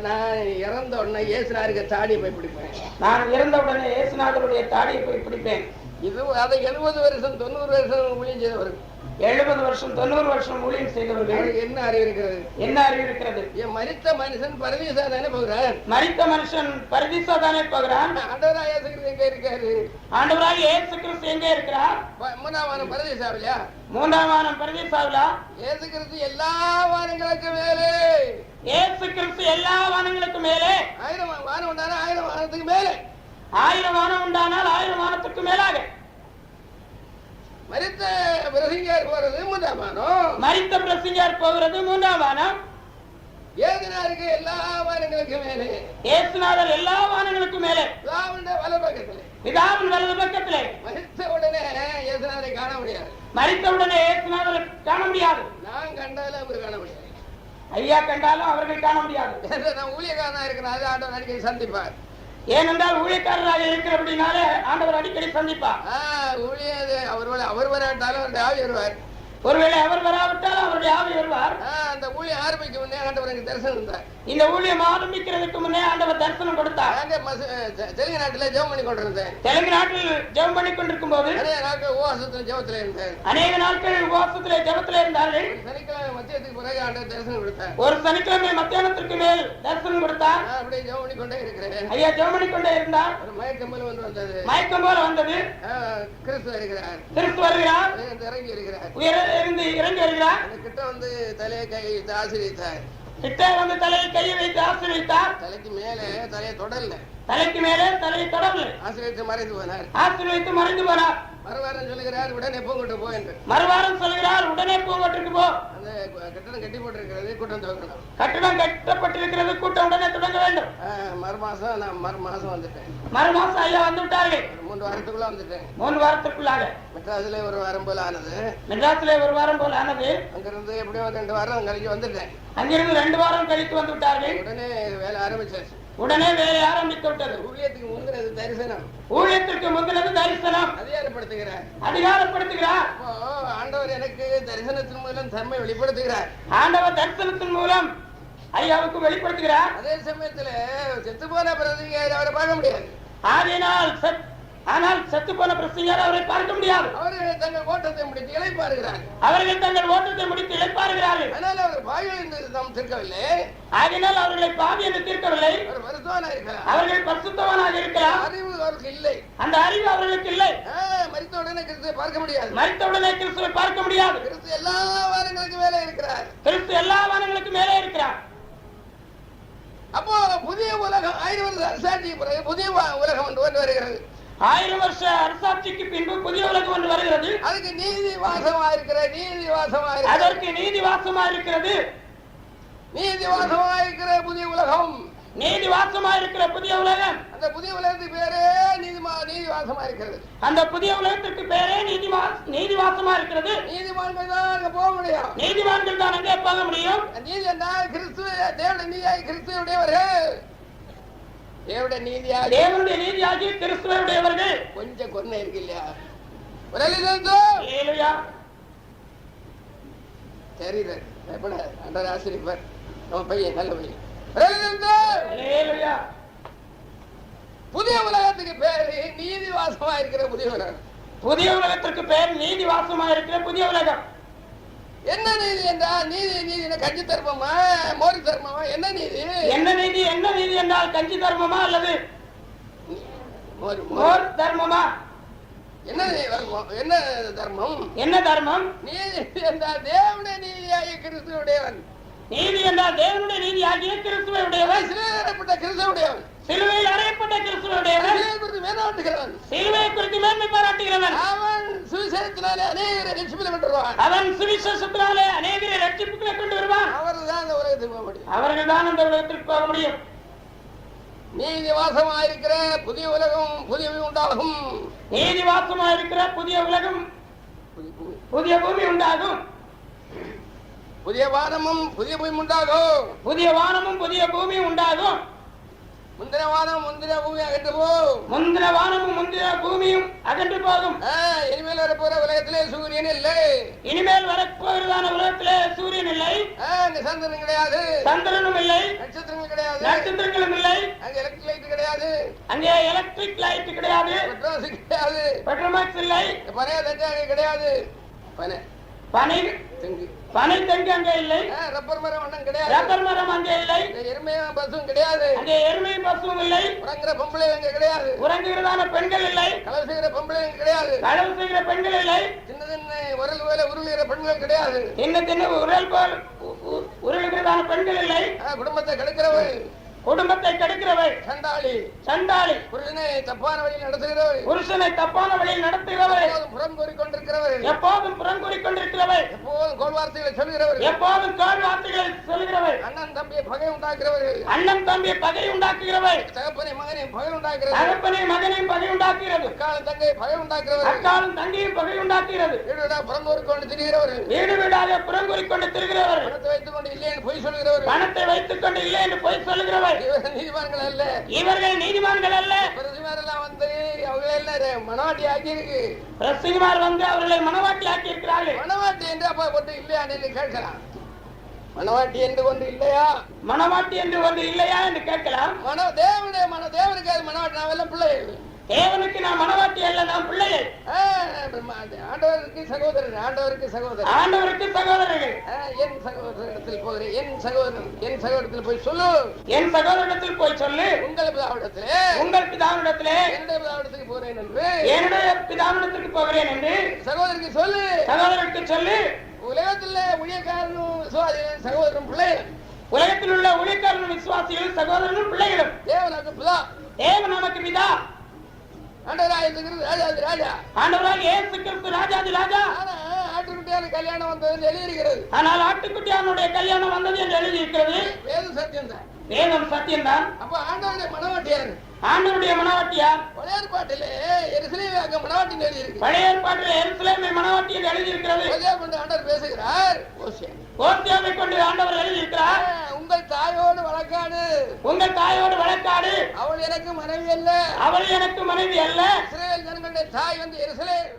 நான் இறந்த உடனே இயேசுநாதருக்கு தாடியை போய் பிடிப்பேன், நான் இறந்த உடனே இயேசுநாதருடைய தாடியை போய் பிடிப்பேன். இது அதை 70 வருஷம் 90 வருஷம் ஊழியம் செய்தவர்கள், 70 வருஷம் 90 வருஷம் ஊழியம் செய்தவர்கள் என்ன அறிவு இருக்கிறது? என்ன அறிவு இருக்கிறது? மரித்த மனுஷன் பரதீசா தானே போகிறான், மரித்த மனுஷன் பரதீசா தானே போகிறான். ஆண்டவராக இயேசு கிறிஸ்து எங்க இருக்காரு? ஆண்டவராக இயேசு கிறிஸ்து எங்கே இருக்கிறார்? 3ஆம் வானம் பரதீசாவிலையா? 3ஆம் வானம் பரதீசாவிலா? இயேசு கிறிஸ்து எல்லா வானங்களுக்கு மேலே, இயேசு கிறிஸ்து எல்லா வானங்களுக்கு மேலே, 1000 வானம் உண்டானா 1000 வானத்துக்கு மேலே, 1000 வானம் உண்டானால் 1000 வானத்துக்கு மேலாக. மரித்த பிரசங்கியார் போறது 3ஆம் வானம், மரித்த பிரசங்கியார் போகிறது 3ஆம் வானம். இயேசுநாதருக்கு எல்லா வானங்களுக்கு மேலே, இயேசுநாதர் எல்லா வானங்களுக்கு மேலே, பிதாவுடைய வலப்பக்கத்திலே, பிதாவின் வலது பக்கத்திலே. மரித்த உடனே இயேசுநாதரை காண முடியாது, மரித்த உடனே இயேசுநாதரை காண முடியாது. நான் கண்டாலும் அவர் காண முடியாது, ஐயா கண்டாலும் அவர்கள் காண முடியாது. நான் ஊழியக்காரனா இருக்கிறேன், அது ஆண்டவர் அடிக்கடி சந்திப்பார். ஏனென்றால் ஊழியக்காரராக இருக்கிறபடினாலே ஆண்டவர் அடிக்கடி சந்திப்பார். அவர் வராட்டாலும் அவருடைய ஆவி வருவார், ஒருவேளை அவர் வராவிட்டால் அவருடைய ஆவி வருவார். அந்த ஊழியம் ஆரம்பிக்கும் முன்னே ஆண்டவர் எனக்கு தரிசனம் இருந்தார். இந்த ஊழியம் ஆரம்பிக்கிறதுக்கு முன்னே ஆண்டவர் தரிசனம் கொடுத்தார். தெலுங்கு நாட்டில் ஜெபம் பண்ணி கொண்டிருந்தேன். தெலுங்கு நாட்டில் ஜெபம் பண்ணி கொண்டிருக்கும் போது நிறைய நாட்கள் உபவாசத்தில் ஜெபத்தில் இருந்தேன். அநேக நாட்கள் உபவாசத்திலே ஜெபத்தில் இருந்தார்கள். சனிக்கிழமை மத்தியத்துக்கு பிறகு ஆண்டவர் தரிசனம் கொடுத்தார். ஒரு சனிக்கிழமை மத்தியானத்திற்கு மேல் தரிசனம் கொடுத்தார். அப்படியே ஜெபம் பண்ணி கொண்டே இருக்கிறேன். ஐயா ஜெபம் பண்ணி கொண்டே இருந்தார். ஒரு மயக்கம் போல வந்து வந்தது. மயக்கம் போல வந்தது. கிறிஸ்து வருகிறார், கிறிஸ்து வருகிறார், இறங்கி இருக்கிறார், இறங்கி வருகிறார். கிட்ட வந்து தலையை கை ஆசீர்வதித்தார். கிட்ட வந்து தலையை கையை வைத்து ஆசீர்வதித்தார். தலைக்கு மேலே தலையை தொடரல, தலைக்கு மேலே தலையை தொடரல, ஆசீர்வதித்து மறைந்து போனார். ஆசீர்வதித்து மறைந்து போனார். மறுவாரம் சொல்லுகிறார், உடனே பூங்கொட்டு போ என்று. மறுவாரம் சொல்லுகிறார், உடனே பூங்கொட்டுக்கு போ. அந்த கட்டணம் கட்டி போட்டிருக்கிறது, கூட்டம் துவங்கணும். கட்டணம் கட்டப்பட்டிருக்கிறது, கூட்டம் உடனே தொடங்க வேண்டும். நான் மறுமாசம் வந்துட்டேன். மறுமாசம் ஐயா வந்து விட்டார்கள். 3 வாரத்துக்குள்ள வந்துட்டேன். 3 வாரத்துக்குள்ளாக. மெட்ராஸ்ல ஒரு வாரம் போல ஆனது. மெட்ராஸ்ல ஒரு வாரம் போல ஆனது. அங்கிருந்து எப்படியும் 2 வாரம் கழிச்சு வந்துட்டேன். அங்கிருந்து 2 வாரம் கழித்து வந்து விட்டார்கள். உடனே வேலை ஆரம்பிச்சாச்சு. உடனே வேலை ஆரம்பித்து விட்டது. ஊழியத்துக்கு முந்தினது தரிசனம், ஊழியத்திற்கு முந்தினது தரிசனம். அதிகாரப்படுத்துகிறார். ஆண்டவர் எனக்கு தரிசனத்தின் மூலம் தன்மை வெளிப்படுத்துகிறார். ஆண்டவர் தரிசனத்தின் மூலம் ஐயாவுக்கு வெளிப்படுத்துகிறார். அதே சமயத்துல செத்து போன பிறகு அவரை பார்க்க முடியாது. ஆனால் செத்து போன பிரசங்கர் அவரை பார்க்க முடியாது. அவர்கள் தங்கள் ஓட்டத்தை முடித்து இளைப்பாறுகிறார்கள். ஆனால் அவர் பாவிகள் என்று நாம் தீர்க்கவில்லை. ஆகினால் அவர்களை பாவி என்று தீர்க்கவில்லை. அவர்கள் பரிசுத்தவானாக இருக்கலாம். அறிவு அவருக்கு இல்லை. அந்த அறிவு அவர்களுக்கு இல்லை. மரித்த உடனே கிறிஸ்துவை பார்க்க முடியாது. கிறிஸ்துவை பார்க்க முடியாது. கிறிஸ்து எல்லா வானங்களுக்கு மேலே இருக்கிறார். கிறிஸ்து எல்லா வானங்களுக்கு மேலே இருக்கிறார். அப்போ புதிய உலகம் 1000 வருஷ அரசாட்சிக்கு பிறகு புதிய உலகம் ஒன்று வருகிறது. 1000 வருஷ அரசாட்சிக்கு பின்பு புதிய உலகம் ஒன்று வருகிறது. அதுக்கு நீதி வாசமா இருக்கிறது. அதற்கு நீதி வாசமா இருக்கிறது. நீதி வாசமா இருக்கிற புதிய உலகம். நீதி வாசமா இருக்கிற புதிய உலகம். அந்த புதிய உலகத்துக்கு பேரே நீதி வாசமா இருக்கிறது. அந்த புதிய உலகத்திற்கு பேரே நீதி வாசமா இருக்கிறது. நீதிமான்கள் தான் அங்க போக முடியும். நீதிமான்கள் தான் அங்கே போக முடியும். நீதி என்றால் கிறிஸ்து தேவனுடைய நீதியாய் கிறிஸ்துவுடையவர்கள். தேவனுடைய நீதியாகி கிறிஸ்துவுடையவர்கள். கொஞ்சம் கொன்னை இருக்கு இல்லையா? சரி அண்டர் ஆசிரியர் நம்ம பையன் நல்ல பையன். புதிய உலகத்துக்கு பேரு நீதி வாசமா இருக்கிற புதிய உலகம். புதிய உலகத்திற்கு பெயர் நீதி வாசமா இருக்கிற புதிய உலகம். என்ன நீதி என்றால் நீதி கஞ்சி தர்மமா மோரி தர்மமா? என்ன நீதி? என்ன நீதி என்றால் கஞ்சி தர்மமா அல்லது மோர் தர்மமா? என்ன தர்மம்? என்ன தர்மம்? நீதி என்றால் தேவனுடைய நீதியாகிய கிறிஸ்துவுடையவன். நீதி என்றால் தேவனுடைய நீதியாகிய கிறிஸ்துவுடையவன். சிலுவையிடப்பட்ட கிறிஸ்துவுடையவன். சிலுவையில் அறையப்பட்ட கிறிஸ்துவுடையவன். சிலுவை குறித்து மேன்மை பாராட்டுகிறவன். அவன் சுவிசேஷத்தினாலே அநேகரை ரட்சிப்பில் பெற்றுவான். அவன் சுவிசேஷத்தினாலே அநேகரை ரட்சிப்புகளை கொண்டு வருவான். அவர்கள் தான் அந்த உலகத்துக்கு போக முடியும். அவர்கள் தான் அந்த உலகத்திற்கு போக முடியும். நீதி வாசமாயிருக்கிற புதிய உலகம் புதிய உண்டாகும். நீதி வாசமாயிருக்கிற புதிய உலகம் புதிய பூமி உண்டாகும். புதிய வானமும் புதிய பூமி உண்டாகும். புதிய வானமும் புதிய பூமி உண்டாகும். முந்தின வானம் முந்தின பூமி அகன்று போகும். முந்தின வானமும் முந்தின பூமியும் அகன்று போகும். இனிமேல் வரப்போற உலகத்திலே சூரியன் இல்லை. இனிமேல் வரப்போகிறதான உலகத்திலே சூரியன் இல்லை. சந்திரன் கிடையாது. சந்திரனும் இல்லை. நட்சத்திரங்கள் கிடையாது. நட்சத்திரங்களும் இல்லை. அங்கே எலக்ட்ரிக் லைட் கிடையாது. அங்கே எலக்ட்ரிக் லைட் கிடையாது. பெட்ரோல் கிடையாது. பெட்ரோமாக்ஸ் இல்லை. பனைய தட்டு அங்கே கிடையாது. பனை தெங்கு அங்கே இல்லை. ரப்பர் மரம் ஒன்றும் கிடையாது. ரப்பர் மரம் அங்கே இல்லை. எருமையும் பசும் கிடையாது. அங்கே எருமையும் பசும் இல்லை. உறங்குற பொம்பளை அங்கே கிடையாது. உறங்குகிறதான பெண்கள் இல்லை. களவு செய்கிற பொம்பளை அங்கே கிடையாது. களவு செய்கிற பெண்கள் இல்லை. சின்ன சின்ன உரல் போல உருளுகிற பெண்கள் கிடையாது. சின்ன உரல் போல் உருளுகிறதான பெண்கள் இல்லை. குடும்பத்தை கெடுக்கிறவள். குடும்பத்தை கெடுக்கிறவள். சண்டாளி. புருஷனை தப்பான வழியில் நடத்துகிறவள். புறம் கூறிக்கொண்டிருக்கிறவள். எப்போதும் கோல் வார்த்தைகளை சொல்லுகிறவள். அண்ணன் தம்பியை பகை உண்டாக்குகிறவள். தகப்பனை மகனையும் பகை உண்டாக்குகிறது. அக்காலும் தங்கையும் பகை உண்டாக்குகிறது. வீடு வீடாக புறம் கூறிக்கொண்டு திரிகிறவர்கள். பணத்தை வைத்துக் கொண்டு இல்லை என்று பொய் சொல்லுகிறவள். இவர்கள் நீதிமான்கள் அல்ல. மனவாட்டி ஆக்கி இருக்கு. அவர்களை மனவாட்டி ஆக்கி இருக்கிறார்கள். மனவாட்டி என்று அப்பா ஒன்று இல்லையா என்று கேட்கலாம். மனவாட்டி என்று ஒன்று இல்லையா? மனவாட்டி என்று ஒன்று இல்லையா என்று கேட்கலாம். தேவனுக்கு அது மனவாட்டி. நாவெல்லாம் பிள்ளைகள். தேவனுக்கு நான் மனவாட்டி அல்ல, நாம் பிள்ளைகள். ஆண்டவருக்கு சகோதரர்கள். என் சகோதரத்தில் போகிறேன். என் சகோதரத்தில் போய் சொல்லு. என் சகோதரத்தில் போய் சொல்லு. உங்கள் பிதாவிடத்திலே என்னுடைய பிதாவிடத்துக்கு போகிறேன் என்று. என்னுடைய பிதாவிடத்துக்கு போகிறேன் என்று சகோதரருக்கு சொல்லு. உலகத்தில் ஊழியக்காரனும் சகோதரனும் பிள்ளைகள். உலகத்தில் உள்ள ஊழியக்காரனும் விசுவாசிகளும் சகோதரனும் பிள்ளைகளும். தேவன் நமக்கு பிதா. ஆண்டவராக இயேசு கிறிஸ்து ராஜாதி ராஜா. ஆட்டுக்குட்டியான கல்யாணம் வந்தது எழுதியிருக்கிறது. ஆனால் ஆட்டுக்குட்டியானுடைய கல்யாணம் வந்தது என்று எழுதியிருக்கிறது. வேதம் சத்தியம்தான். அப்ப ஆண்டவருடைய மனவாட்டியார். ஆண்டவருடைய மனவாட்டியார். பழைய ஏற்பாட்டிலே எருசலேமை அங்க மனவாட்டி எழுதியிருக்கு. பழைய ஏற்பாட்டிலே எருசலேமை மனவாட்டி என்று எழுதியிருக்கிறது. ஆண்டவர் பேசுகிறார். ஓசியாவை கொண்டு ஆண்டவர் எழுதியிருக்கிறார். உங்கள் தாயோடு வழக்காடு. அவள் எனக்கு மனைவி அல்ல. இஸ்ரவேல் ஜனங்களுடைய தாய் வந்து எருசலேம்.